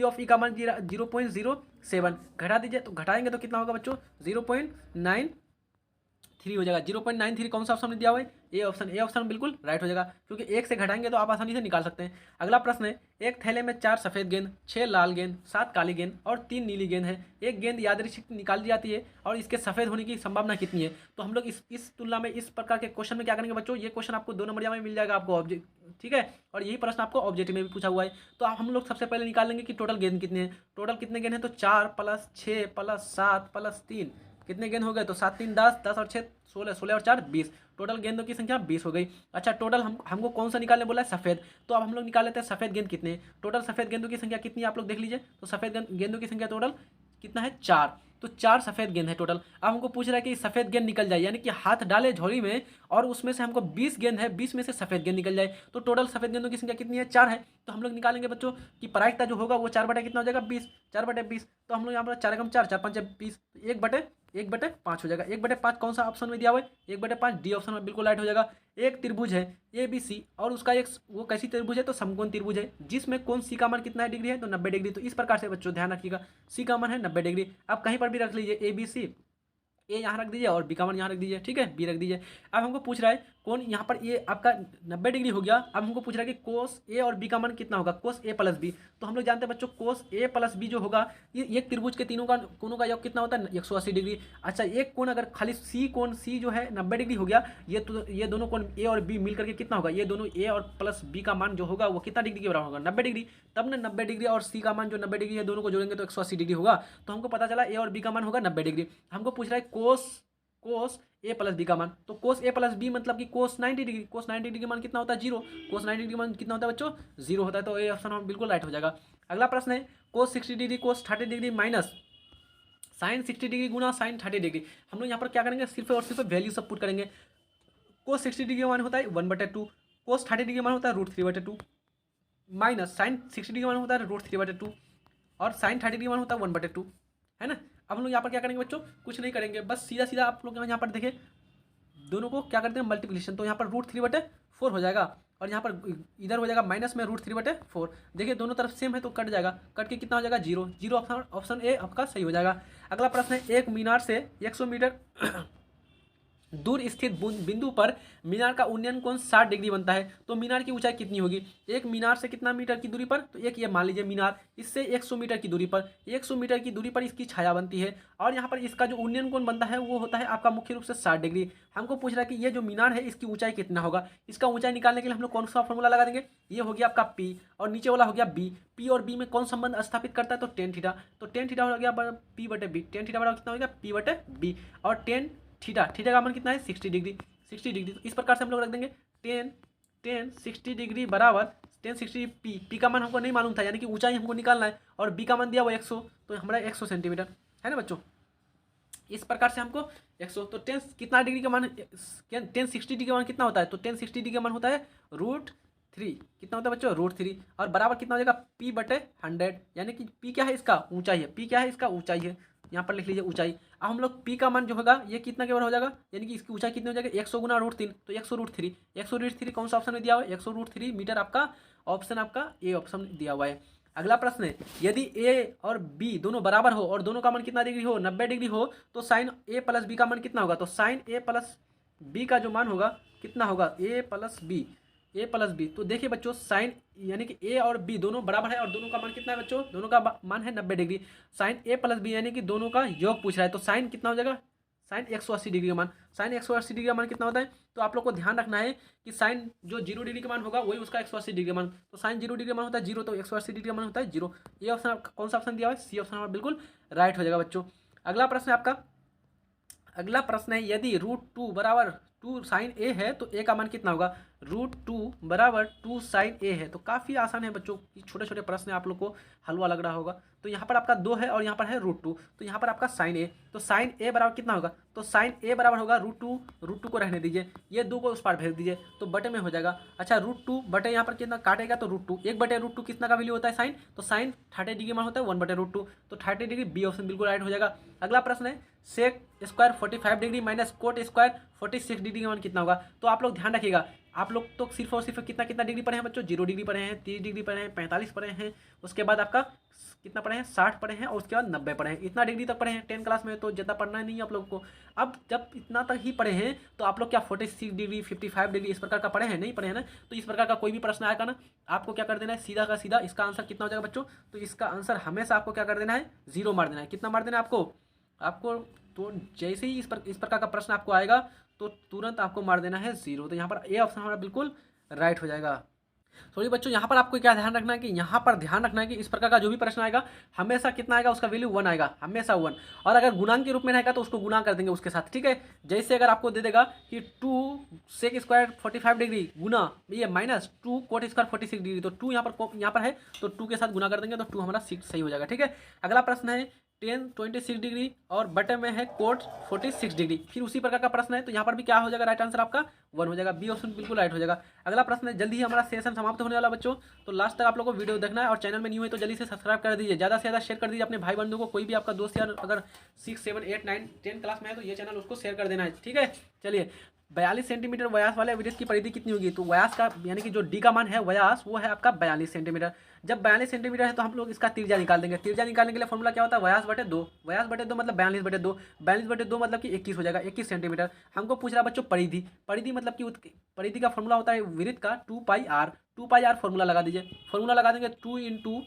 ऑफ E का मान 0.07 घटा दीजिए, तो घटाएंगे तो कितना होगा बच्चों 0.93 हो जाएगा। 0.93 कौन सा ऑप्शन में दिया हुआ है, ए ऑप्शन बिल्कुल राइट हो जाएगा, क्योंकि 1 से घटाएंगे तो आप आसानी से निकाल सकते हैं। अगला प्रश्न है, एक थैले में 4 सफ़ेद गेंद, 6 लाल गेंद, 7 काली गेंद और 3 नीली गेंद है। एक गेंद यादृच्छिक निकाली जाती है और इसके सफ़ेद होने की संभावना कितनी है। तो हम लोग इस तुलना में इस प्रकार के क्वेश्चन में क्या करेंगे बच्चों, ये क्वेश्चन आपको 2 नंबर में मिल जाएगा आपको ठीक है, और यही प्रश्न आपको ऑब्जेक्टिव में भी पूछा हुआ है। तो हम लोग सबसे पहले निकाल लेंगे कि टोटल गेंद कितने हैं। टोटल कितने गेंद हैं, तो 4 + 6 + 7 + 3 कितने गेंद हो गए, तो 7 3 10, 10 और 6 16, 16 और 4 20, टोटल गेंदों की संख्या 20 हो गई। अच्छा, टोटल हमको कौन सा निकालने बोला है, सफ़ेद। तो अब हम लोग निकाल लेते हैं सफ़ेद गेंद कितने हैं। टोटल सफ़ेद गेंदों की संख्या कितनी है आप लोग देख लीजिए, तो सफ़ेद गेंदों की संख्या टोटल कितना है 4, तो 4 सफ़ेद गेंद है टोटल। अब हमको पूछ रहा है कि सफ़ेद गेंद निकल जाए, यानी कि हाथ डाले झोली में और उसमें से हमको 20 गेंद है, 20 में से सफ़ेद गेंद निकल जाए, तो टोटल सफ़ेद गेंदों की संख्या कितनी है 4 है। तो हम लोग निकालेंगे बच्चों कि प्रायिकता जो होगा वो 4 बटे कितना हो जाएगा 20, 4/20। तो हम लोग यहाँ पर 4 × 4 4 5 20, 1/5 हो जाएगा। 1/5 कौन सा ऑप्शन में दिया हुआ है, 1/5 डी ऑप्शन में बिल्कुल राइट हो जाएगा। एक त्रिभुज है ABC और उसका एक वो कैसी त्रिभुज है, तो समकोण त्रिभुज है, जिसमें कोण C का मान कितना है डिग्री है, तो 90 डिग्री। तो इस प्रकार से बच्चों ध्यान रखिएगा C का मान है 90 डिग्री। आप कहीं पर भी रख लीजिए ABC ए यहाँ रख दीजिए और बी का मान यहाँ रख दीजिए, ठीक है, बी रख दीजिए। अब हमको पूछ रहा है कौन, यहाँ पर ये आपका 90 डिग्री हो गया। अब हमको पूछ रहा है कि कोस ए और बी का मान कितना होगा, कोस ए प्लस बी। तो हम लोग जानते हैं बच्चों कोस ए प्लस बी जो होगा, ये एक त्रिभुज के तीनों का कोनों का योग कितना होता है, 180 डिग्री। अच्छा, एक कोण अगर खाली सी कोण सी जो है 90 डिग्री हो गया, ये दोनों कोण ए और बी मिलकर के कितना होगा, ये दोनों ए और प्लस बी का मान जो होगा वो कितना डिग्री के बराबर होगा, 90 डिग्री। तब ना 90 डिग्री और सी का मान जो 90 डिग्री है दोनों को जोड़ेंगे तो 180 डिग्री होगा। तो हमको पता चला ए और बी का मान होगा 90 डिग्री। हमको पूछ रहा है कोस ए प्लस बी का मान। तो कोस ए प्लस बी मतलब कि कोस 90 डिग्री, कोस 90 डिग्री का मान कितना होता है, जीरो। कोस 90 डिग्री का मान कितना होता है बच्चों, जीरो होता है। तो ए ऑप्शन हम बिल्कुल राइट हो जाएगा। अगला प्रश्न है cos 60 degree cos 30 degree minus sine 60 degree गुना साइन 30 डिग्री। हम लोग यहाँ पर क्या करेंगे, सिर्फ और सिर्फ वैल्यू सब पुट करेंगे। कोस 60 डिग्री का मान होता है 1/2, कोस 30 डिग्री का मान होता है √3/2 माइनस साइन 60 डिग्री का मान होता है √3/2 और साइन 30 डिग्री का मान होता है 1/2, है ना। अब हम लोग यहाँ पर क्या करेंगे बच्चों, कुछ नहीं करेंगे, बस सीधा सीधा आप लोग यहाँ पर देखें दोनों को क्या करते हैं मल्टीप्लिकेशन। तो यहाँ पर √3/4 हो जाएगा और यहाँ पर इधर हो जाएगा माइनस में √3/4। देखिए दोनों तरफ सेम है तो कट जाएगा, कट के कितना हो जाएगा, जीरो। जीरो ऑप्शन ए आपका सही हो जाएगा। अगला प्रश्न है एक मीनार से 100 मीटर दूर स्थित बिंदु पर मीनार का उन्नयन कोण 60 डिग्री बनता है। तो मीनार की ऊंचाई कितनी होगी, एक मीनार से कितना मीटर की दूरी पर, तो एक ये मान लीजिए मीनार, इससे 100 मीटर की दूरी पर, 100 मीटर की दूरी पर इसकी छाया बनती है और यहाँ पर इसका जो उन्नयन कोण बनता है वो होता है आपका मुख्य रूप से 60 डिग्री। हमको पूछ रहा है कि ये जो मीनार है इसकी ऊंचाई कितना होगा। इसका ऊंचाई निकालने के लिए हम लोग कौन सा फॉर्मूला लगा देंगे, ये हो गया आपका पी और नीचे वाला हो गया बी। पी और बी में कौन संबंध स्थापित करता है, तो टेन थीटा। तो टेन थीटा हो गया P/B, टेन थीटा बराबर कितना हो गया P/B और टेन थीटा का मान कितना है 60 डिग्री। 60 डिग्री तो इस प्रकार से हम लोग रख देंगे टेन 60 डिग्री बराबर टेन 60 पी का मान हमको नहीं मालूम था, यानी कि ऊंचाई हमको निकालना है और बी का मान दिया वो 100, तो हमारा 100 सेंटीमीटर है ना बच्चों। इस प्रकार से हमको 100 तो टेन कितना डिग्री का मान, टेन 60 डिग्री का मान कितना होता है, तो टेन 60 डिग्री का मान होता है √3। कितना होता है बच्चों, √3 और बराबर कितना हो जाएगा P/100, यानी कि P क्या है इसका ऊंचाई है, P क्या है इसका ऊंचाई है, यहाँ पर लिख लीजिए ऊंचाई। अब हम लोग P का मान जो होगा ये कितना के बराबर हो जाएगा, यानी कि इसकी ऊंचाई कितनी हो जाएगी 100 गुना √3, तो 100√3। 100√3 कौन सा ऑप्शन में दिया हुआ है, 100√3 मीटर आपका ऑप्शन आपका ए ऑप्शन दिया हुआ है। अगला प्रश्न है यदि ए और बी दोनों बराबर हो और दोनों का मान कितना डिग्री हो, 90 डिग्री हो, तो साइन ए प्लस बी का मान कितना होगा। तो साइन ए प्लस बी का जो मान होगा कितना होगा, ए प्लस बी। तो देखिए बच्चों साइन यानी कि ए और बी दोनों बराबर है और दोनों का मान कितना है बच्चों, दोनों का मान है 90 डिग्री। साइन ए प्लस बी यानी कि दोनों का योग पूछ रहा है, तो साइन कितना हो जाएगा, साइन 180 डिग्री का मान। साइन 180 डिग्री का मान कितना होता है, तो आप लोग को ध्यान रखना है कि साइन जो 0 डिग्री का मान होगा वही उसका 180 डिग्री का मान। तो साइन 0 डिग्री का मान होता है 0, तो 180 डिग्री का मान होता है 0। ये ऑप्शन कौन सा ऑप्शन दिया हुआ है, सी ऑप्शन हमारा बिल्कुल राइट हो जाएगा बच्चों। अगला प्रश्न है आपका, अगला प्रश्न है यदि √2 बराबर 2 साइन ए है तो ए का मान कितना होगा, √2 बराबर 2 साइन ए है। तो काफ़ी आसान है बच्चों, छोटे छोटे प्रश्न आप लोग को हलवा लग रहा होगा। तो यहाँ पर आपका 2 है और यहाँ पर है √2, तो यहाँ पर आपका साइन ए, तो साइन ए बराबर कितना होगा, तो साइन ए बराबर होगा √2 को रहने दीजिए, ये 2 को उस पार भेज दीजिए तो बटे में हो जाएगा। अच्छा √2 बटे यहाँ पर कितना काटेगा तो √2, 1/√2 कितना का वैल्यू होता है साइन, तो साइन 30 डिग्री मान होता है 1/√2, तो 30 डिग्री बी ऑप्शन बिल्कुल राइट हो जाएगा। अगला प्रश्न है sec square 45 degree minus cot square 46 degree का मान कितना होगा। तो आप लोग ध्यान रखिएगा, आप लोग तो सिर्फ और सिर्फ कितना डिग्री पढ़े हैं बच्चों, 0 डिग्री पढ़े हैं, 30 डिग्री पढ़े हैं, 45 पढ़े हैं, उसके बाद आपका कितना पढ़े हैं 60 पढ़े हैं और उसके बाद 90 पढ़े हैं। इतना डिग्री तक पढ़े हैं 10 क्लास में, तो ज़्यादा पढ़ना नहीं है आप लोग को। अब जब इतना तक ही पढ़े हैं तो आप लोग क्या 46 डिग्री 55 डिग्री इस प्रकार का पढ़े हैं, नहीं पढ़े हैं ना। तो इस प्रकार का कोई भी प्रश्न आएगा ना, आपको क्या कर देना है, सीधा का सीधा इसका आंसर कितना हो जाएगा बच्चों, तो इसका आंसर हमेशा आपको क्या कर देना है, 0 मार देना है। कितना मार देना है आपको तो जैसे ही इस प्रकार का प्रश्न आपको आएगा तो तुरंत आपको मार देना है 0। तो यहाँ पर ए ऑप्शन हमारा बिल्कुल राइट हो जाएगा। सॉरी बच्चों, यहाँ पर आपको क्या ध्यान रखना है कि यहाँ पर ध्यान रखना है कि इस प्रकार का जो भी प्रश्न आएगा हमेशा कितना आएगा, उसका वैल्यू 1 आएगा, हमेशा 1। और अगर गुणांक के रूप में रहेगा तो उसको गुणा कर देंगे उसके साथ, ठीक है। जैसे अगर आपको दे देगा कि 2 सेक स्क्वायर 45 डिग्री गुना ये माइनस 2 कोट स्क्वायर 46 डिग्री, तो 2 यहाँ पर है तो 2 के साथ गुना कर देंगे तो 2 हमारा 6 सही हो जाएगा, ठीक है। अगला प्रश्न है टेन 26 डिग्री और बटे में है कोट 46 डिग्री, फिर उसी प्रकार का प्रश्न है तो यहाँ पर भी क्या हो जाएगा, राइट आंसर आपका 1 हो जाएगा, बी ऑप्शन बिल्कुल राइट हो जाएगा। अगला प्रश्न है जल्दी ही हमारा सेशन समाप्त होने वाला बच्चों, तो लास्ट तक आप लोगों को वीडियो देखना है और चैनल में न्यू है तो जल्दी से सब्सक्राइब कर दीजिए, ज़्यादा से ज़्यादा शेयर कर दीजिए अपने भाई बंधु को। कोई भी आपका दोस्त यार अगर 6, 7, 8, 9, 10 क्लास में है तो ये चैनल उसको शेयर कर देना है, ठीक है। चलिए 42 सेंटीमीटर व्यास वाले वृत्त की परिधि कितनी होगी? तो व्यास का यानी कि जो डी का मान है व्यास वो है आपका 42 सेंटीमीटर। जब 42 सेंटीमीटर है तो हम लोग इसका त्रिज्या निकाल देंगे। त्रिज्या निकालने के लिए फॉर्मूला क्या होता है? व्यास बटे दो। व्यास बटे दो मतलब 42/2। 42/2 मतलब कि 21 हो जाएगा, 21 सेंटीमीटर। हमको पूछ रहा है बच्चों परिधि। परिधि मतलब कि परिधि का फॉर्मूला होता है वृत्त का 2πr। 2πr फॉर्मूला लगा दीजिए। फॉर्मूला लगा देंगे 2 इंटू,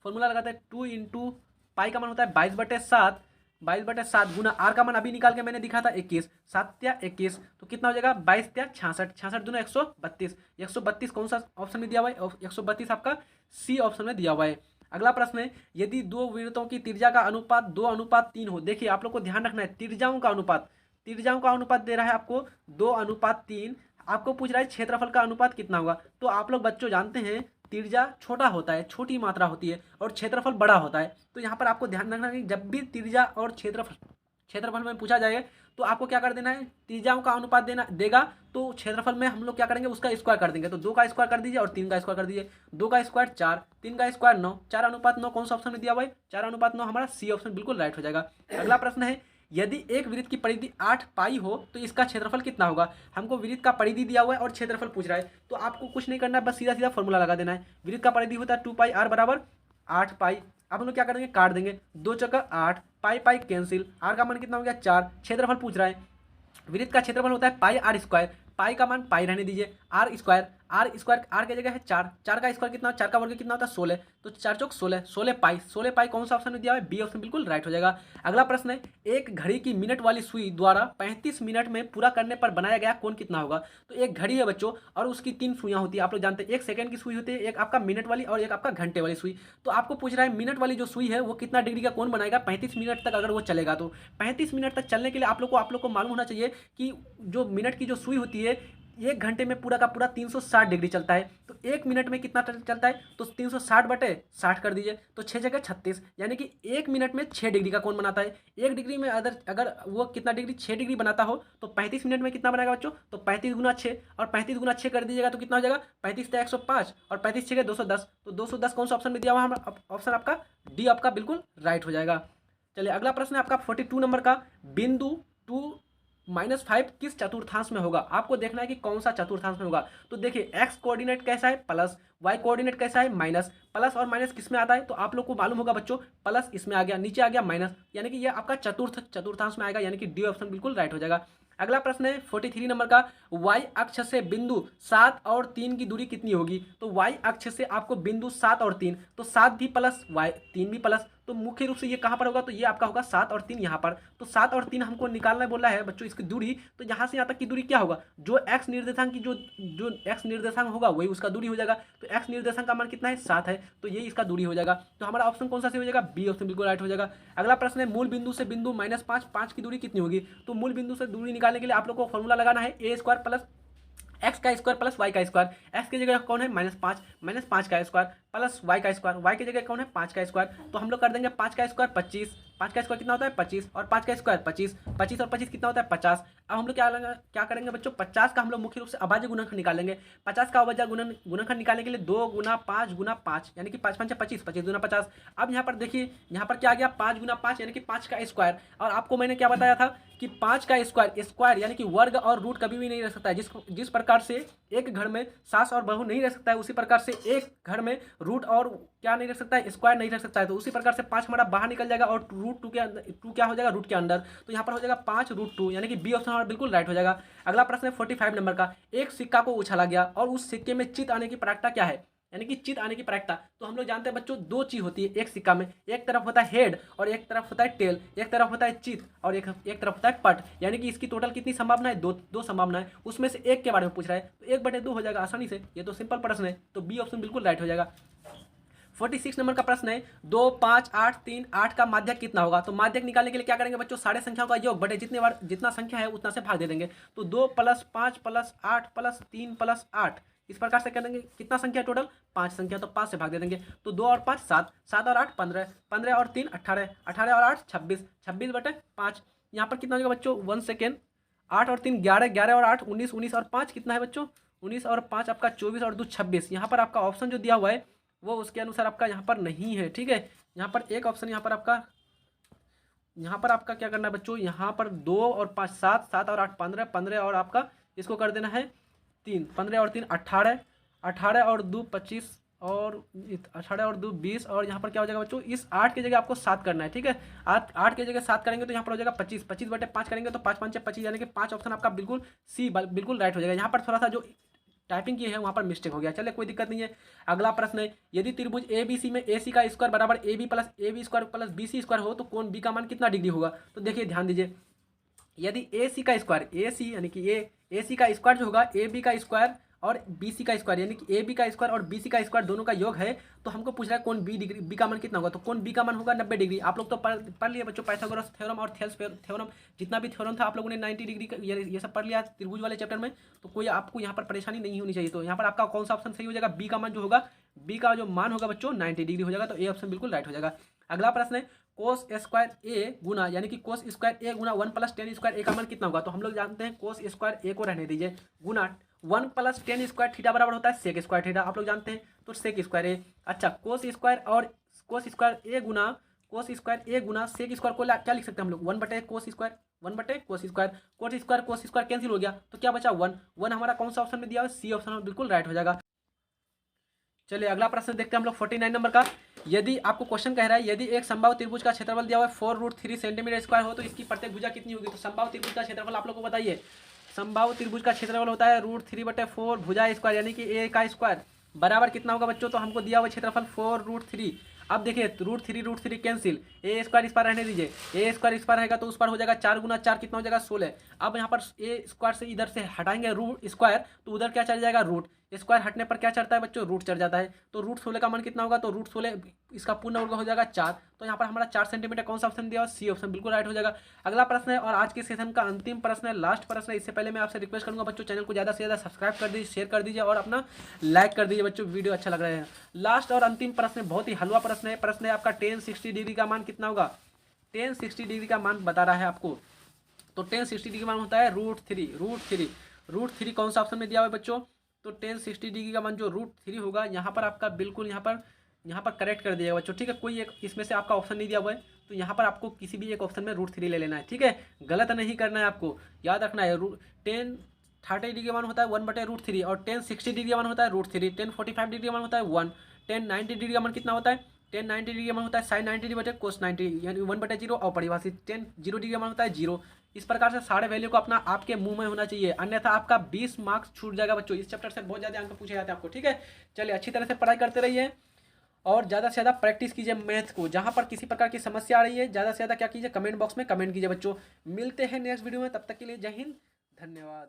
फॉर्मूला लगाते हैं 2 इंटू पाई का मान होता है 22/7। 22/7 गुना आर का मान अभी निकाल के मैंने दिखा था 21। 7×21 तो कितना हो जाएगा? 22×66। 66 दूना 132। 132 कौन सा ऑप्शन में दिया हुआ है? 132 आपका सी ऑप्शन में दिया हुआ है। अगला प्रश्न है, यदि दो वृत्तों की त्रिज्या का अनुपात 2:3 हो। देखिए आप लोग को ध्यान रखना है त्रिज्याओं का अनुपात। त्रिज्याओं का अनुपात दे रहा है आपको 2:3। आपको पूछ रहा है क्षेत्रफल का अनुपात कितना होगा। तो आप लोग बच्चों जानते हैं त्रिज्या छोटा होता है, छोटी मात्रा होती है, और क्षेत्रफल बड़ा होता है। तो यहाँ पर आपको ध्यान रखना है कि जब भी त्रिज्या और क्षेत्रफल में पूछा जाएगा तो आपको क्या कर देना है? त्रिज्याओं का अनुपात देना देगा तो क्षेत्रफल में हम लोग क्या करेंगे? उसका स्क्वायर कर देंगे। तो 2 का स्क्वायर कर दीजिए और 3 का स्क्वायर कर दीजिए। 2 का स्क्वायर 4, 3 का स्क्वायर 9, 4:9 कौन सा ऑप्शन में दिया हुआ है? 4:9 हमारा सी ऑप्शन बिल्कुल राइट हो जाएगा। अगला प्रश्न है, यदि एक वृत्त की परिधि 8 पाई हो तो इसका क्षेत्रफल कितना होगा? हमको वृत्त का परिधि दिया हुआ है और क्षेत्रफल पूछ रहा है, तो आपको कुछ नहीं करना है, बस सीधा सीधा फॉर्मूला लगा देना है। वृत्त का परिधि होता है 2πr बराबर 8 पाई। अब हम लोग क्या करेंगे? काट देंगे। 2 चौका 8, पाई पाई कैंसिल, आर का मान कितना हो गया? 4। क्षेत्रफल पूछ रहा है, वृत्त का क्षेत्रफल होता है पाई आर स्क्वायर। पाई का मान पाई रहने दीजिए। आर स्क्वायर आर की जगह है 4। 4 का स्क्वायर कितना? 4 का वर्ग कितना होता है? 16। तो 4 चौक 16, 16 पाई। 16 पाई कौन सा ऑप्शन में दिया है? बी ऑप्शन बिल्कुल राइट हो जाएगा। अगला प्रश्न है, एक घड़ी की मिनट वाली सुई द्वारा 35 मिनट में पूरा करने पर बनाया गया कोण कितना होगा? तो एक घड़ी है बच्चों और उसकी 3 सुइयां होती है। आप लोग जानते हैं, एक सेकंड की सुई होती है, एक आपका मिनट वाली और एक आपका घंटे वाली सुई। तो आपको पूछ रहा है मिनट वाली जो सुई है वो कितना डिग्री का कोण बनाएगा 35 मिनट तक अगर वो चलेगा। तो 35 मिनट तक चलने के लिए आप लोग को मालूम होना चाहिए कि जो मिनट की जो सुई होती है 1 घंटे में पूरा का पूरा 360 डिग्री चलता है। तो 1 मिनट में कितना चलता है? तो 360/60 कर दीजिए। तो 6 जगह 36, यानी कि 1 मिनट में 6 डिग्री का कोण बनाता है। 1 डिग्री में अगर वो कितना डिग्री? 6 डिग्री बनाता हो तो 35 मिनट में कितना बनाएगा बच्चों? तो 35 गुना 6, और 35 गुना 6 कर दीजिएगा तो कितना हो जाएगा? 35 × 105 और 35 6 210। तो 210 कौन सा ऑप्शन में दिया हुआ है? ऑप्शन आपका डी आपका बिल्कुल राइट हो जाएगा। चलिए अगला प्रश्न है आपका 42 नंबर का, बिंदु 2-5 किस चतुर्थांश में होगा? आपको देखना है कि कौन सा चतुर्थांश में होगा। तो देखिए एक्स कोऑर्डिनेट कैसा है? प्लस। वाई कोऑर्डिनेट कैसा है? माइनस। प्लस और माइनस किस में आता है? तो आप लोग को मालूम होगा बच्चों, प्लस इसमें आ गया, नीचे आ गया माइनस, यानी कि ये आपका चतुर्थांश में आएगा, यानी कि डी ऑप्शन बिल्कुल राइट हो जाएगा। अगला प्रश्न है 43 नंबर का, वाई अक्ष से बिंदु 7 और 3 की दूरी कितनी होगी? तो वाई अक्ष से आपको बिंदु 7 और 3, तो 7 भी प्लस वाई 3 भी प्लस, तो मुख्य रूप से ये कहाँ पर होगा? तो ये आपका होगा 7 और 3 यहाँ पर। तो 7 और 3 हमको निकालना बोला है बच्चों इसकी दूरी। तो यहाँ से यहाँ तक की दूरी क्या होगा? जो एक्स निर्देशांक की जो एक्स निर्देशांक होगा वही उसका दूरी हो जाएगा। तो एक्स निर्देशांक का मान कितना है? 7 है, तो ये इसका दूरी हो जाएगा। तो हमारा ऑप्शन कौन सा से हो जाएगा? बी ऑप्शन बिल्कुल राइट हो जाएगा। अगला प्रश्न है, मूल बिंदु से बिंदु -5 की दूरी कितनी होगी? तो मूल बिंदु से दूरी निकालने के लिए आप लोग को फॉर्मूला लगाना है a² प्लस एक्स का स्क्वायर प्लस वाई का स्क्वायर। एक्स की जगह कौन है? -5 का स्क्वायर प्लस वाई का स्क्वायर। वाई की जगह कौन है? 5 का स्क्वायर। तो हम लोग कर देंगे 5 का स्क्वायर 25। 5 का स्क्वायर कितना होता है? 25, और 5 का स्क्वायर 25। 25 और 25 कितना होता है? 50। अब हम लोग क्या करेंगे बच्चों? 50 का हम लोग मुख्य रूप से अभाज्य गुणनखंड निकालेंगे। 50 का अभाज्य गुणनखंड निकालने के लिए 2 × 5 × 5, यानी कि 5 × 5 = 25, 25 × 50। अब यहाँ पर देखिए, यहाँ पर क्या आ गया? 5 × 5 यानी कि 5 का स्क्वायर। और आपको मैंने क्या बताया था कि 5 का स्क्वायर यानी कि वर्ग और रूट कभी भी नहीं रह सकता है। जिस प्रकार से एक घर में सास और बहू नहीं रह सकता है, उसी प्रकार से एक घर में रूट और क्या नहीं रह सकता है? स्क्वायर नहीं रह सकता है। तो उसी प्रकार से 5 हमारा बाहर निकल जाएगा और रूट 2 के अंदर, 2 क्या हो जाएगा? रूट के अंदर। तो यहाँ पर हो जाएगा 5√2, यानी कि बी ऑप्शन हमारा बिल्कुल राइट हो जाएगा। अगला प्रश्न है 45 नंबर का, एक सिक्का को उछाला गया और उस सिक्के में चित आने की प्रायिकता क्या है? यानी कि चित आने की प्रायिकता। तो हम लोग जानते हैं बच्चों 2 चीज होती है एक सिक्का में, एक तरफ होता है हेड और एक तरफ होता है टेल, एक तरफ होता है चित और एक तरफ होता है पट, यानी कि इसकी टोटल कितनी संभावना है? दो संभावना है, उसमें से एक के बारे में पूछ रहा है। तो 1/2 हो जाएगा आसानी से, ये तो सिंपल प्रश्न है। तो बी ऑप्शन बिल्कुल राइट हो जाएगा। 46 नंबर का प्रश्न है, 2, 5, 8, 3, 8 का माध्यक कितना होगा? तो माध्यक निकालने के लिए क्या करेंगे बच्चों? सारे संख्याओं का योग बटे जितना संख्या है उतना से भाग दे देंगे। तो 2 + 5 + 8 + 3 + 8, इस प्रकार से कर देंगे। कितना संख्या टोटल? 5 संख्या, तो 5 से भाग दे देंगे। तो 2 और 5 7, 7 और 8 15, 15 और 3 18, 18 और 8 26, 26/5। यहाँ पर कितना हो जाएगा बच्चों? 1 सेकेंड। 8 और 3 11, 11 और 8 19, 19 और 5 कितना है बच्चों? 19 और 5 आपका 24 और 2 26। यहाँ पर आपका ऑप्शन जो दिया हुआ है वो उसके अनुसार आपका यहाँ पर नहीं है, ठीक है। यहाँ पर एक ऑप्शन यहाँ पर आपका क्या करना है बच्चों? यहाँ पर 2 और 5 7, 7 और 8 15, 15 और आपका इसको कर देना है 3, 15 और 3 18, 18 और 2 25 और 18 और 2 20 और यहाँ पर क्या हो जाएगा बच्चों, इस 8 की जगह आपको 7 करना है। ठीक है, 8 की जगह 7 करेंगे तो यहाँ पर हो जाएगा 25, 25/5 करेंगे तो 5 5 25, यानी कि 5 ऑप्शन आपका बिल्कुल सी बिल्कुल राइट हो जाएगा। यहाँ पर थोड़ा सा जो टाइपिंग की है वहाँ पर मिस्टेक हो गया, चलिए कोई दिक्कत नहीं है। अगला प्रश्न है, यदि त्रिभुज ए बी सी में ए सी का स्क्वायर बराबर A B plus A B square plus B C square हो तो कोण बी का मान कितना डिग्री होगा। तो देखिए ध्यान दीजिए, यदि ए सी का स्क्वायर, ए सी यानी कि ए सी का स्क्वायर जो होगा ए बी का स्क्वायर और बी सी का स्क्वायर यानी कि ए बी का स्क्वायर और बी सी का स्क्वायर दोनों का योग है, तो हमको पूछ रहा है कौन बी डिग्री बी का मान कितना होगा। तो कौन बी का मान होगा 90 डिग्री। आप लोग तो पढ़ लिए बच्चों पाइथागोरस थ्योरम और थेल्स थ्योरम, जितना भी थ्योरम था आप लोगों ने 90 डिग्री ये सब पढ़ लिया त्रिभुज वाले चैप्टर में। तो कोई आपको यहाँ पर परेशानी नहीं होनी चाहिए। तो यहाँ पर आपका कौन सा ऑप्शन सही हो जाएगा, बी का मान जो होगा, बी का जो मान होगा बच्चों 90 डिग्री हो जाएगा। तो ए ऑप्शन बिल्कुल राइट हो जाएगा। अगला प्रश्न है, कोस स्क्वायर ए गुना यानी कि कोस स्क्वायर ए गुना 1 + 10 स्क्वायर ए का मान कितना होगा। तो हम लोग जानते हैं कोस स्क्वायर ए को रहने दीजिए, गुना 1 + 10 स्क्वायर थीटा बराबर होता है सेक स्क्वायर थीटा, आप लोग जानते हैं। तो सेक स्क्वायर ए, अच्छा कोस स्क्वायर और कोस स्क्वायर ए गुना सेक स्क्वायर को क्या लिख सकते हैं हम लोग, 1/कोस स्क्वायर, 1/कोस स्क्वायर, कोस स्क्वायर कैंसिल हो गया तो क्या बचा 1, 1 हमारा कौन सा ऑप्शन में दिया हुआ है, सी ऑप्शन में बिल्कुल राइट हो जाएगा। चलिए अगला प्रश्न देखते हैं हम लोग 49 नंबर का। यदि आपको क्वेश्चन कह रहा है, यदि एक समबाहु त्रिभुज का क्षेत्रफल दिया हुआ है 4√3 सेंटीमीटर स्क्वायर हो तो इसकी प्रत्येक भुजा कितनी होगी। तो समबाहु त्रिभुज का क्षेत्रफल आप लोग को बताइए, समबाहु त्रिभुज का क्षेत्रफल होता है √3/4 भुजा स्क्वायर यानी कि ए का स्क्वायर बराबर कितना होगा बच्चों। तो हमको दिया हुआ क्षेत्रफल 4√3। अब देखिए √3 कैंसिल, ए स्क्वायर इस पर रहने दीजिए, ए स्क्वायर इस पर रहेगा तो उस पर हो जाएगा 4 × 4 कितना हो जाएगा 16। अब यहाँ पर ए स्क्वायर से इधर से हटाएंगे रूट स्क्वायर तो उधर क्या चल जाएगा रूट, स्क्वायर हटने पर क्या चढ़ता है बच्चों, रूट चढ़ जाता है। तो √16 का मान कितना होगा, तो √16 इसका पूर्ण वर्ग हो जाएगा 4। तो यहाँ पर हमारा 4 सेंटीमीटर कौन सा ऑप्शन दिया, सी ऑप्शन बिल्कुल राइट हो जाएगा। अगला प्रश्न है और आज के सेशन का अंतिम प्रश्न है, लास्ट प्रश्न है। इससे पहले मैं आपसे रिक्वेस्ट करूंगा बच्चों चैनल को ज़्यादा से ज़्यादा सब्सक्राइब कर दीजिए, शेयर कर दीजिए और अपना लाइक कर दीजिए बच्चों, वीडियो अच्छा लग रहा है। लास्ट और अंतिम प्रश्न बहुत ही हलवा प्रश्न है। प्रश्न है आपका tan 60 डिग्री का मान कितना होगा। tan 60 डिग्री का मान बता रहा है आपको। तो tan 60 डिग्री का मान होता है √3 कौन सा ऑप्शन में दिया हुआ है बच्चों। तो tan 60 डिग्री का मान जो √3 होगा यहाँ पर आपका बिल्कुल यहाँ पर करेक्ट कर दिएगा बच्चों। ठीक है, कोई एक इसमें से आपका ऑप्शन नहीं दिया हुआ है तो यहाँ पर आपको किसी भी एक ऑप्शन में √3 ले लेना है। ठीक है, गलत नहीं करना है, आपको याद रखना है। tan 30 डिग्री का मान होता है 1/√3 और tan 60 डिग्री का मान होता है √3, tan 45 डिग्री का मान होता है 1, tan 90 डिग्री का मान कितना होता है, tan 90 डिग्री का मान होता है sin 90/cos 90 यानी 1/0 और परिभाषित tan 0 डिग्री का मान होता है 0। इस प्रकार से सारे वैल्यू को अपना आपके मुंह में होना चाहिए, अन्यथा आपका 20 मार्क्स छूट जाएगा बच्चों। इस चैप्टर से बहुत ज़्यादा अंक पूछे जाते हैं आपको। ठीक है, चलिए अच्छी तरह से पढ़ाई करते रहिए और ज़्यादा से ज़्यादा प्रैक्टिस कीजिए मैथ को। जहाँ पर किसी प्रकार की समस्या आ रही है ज़्यादा से ज़्यादा क्या कीजिए, कमेंट बॉक्स में कमेंट कीजिए बच्चों। मिलते हैं नेक्स्ट वीडियो में, तब तक के लिए जय हिंद, धन्यवाद।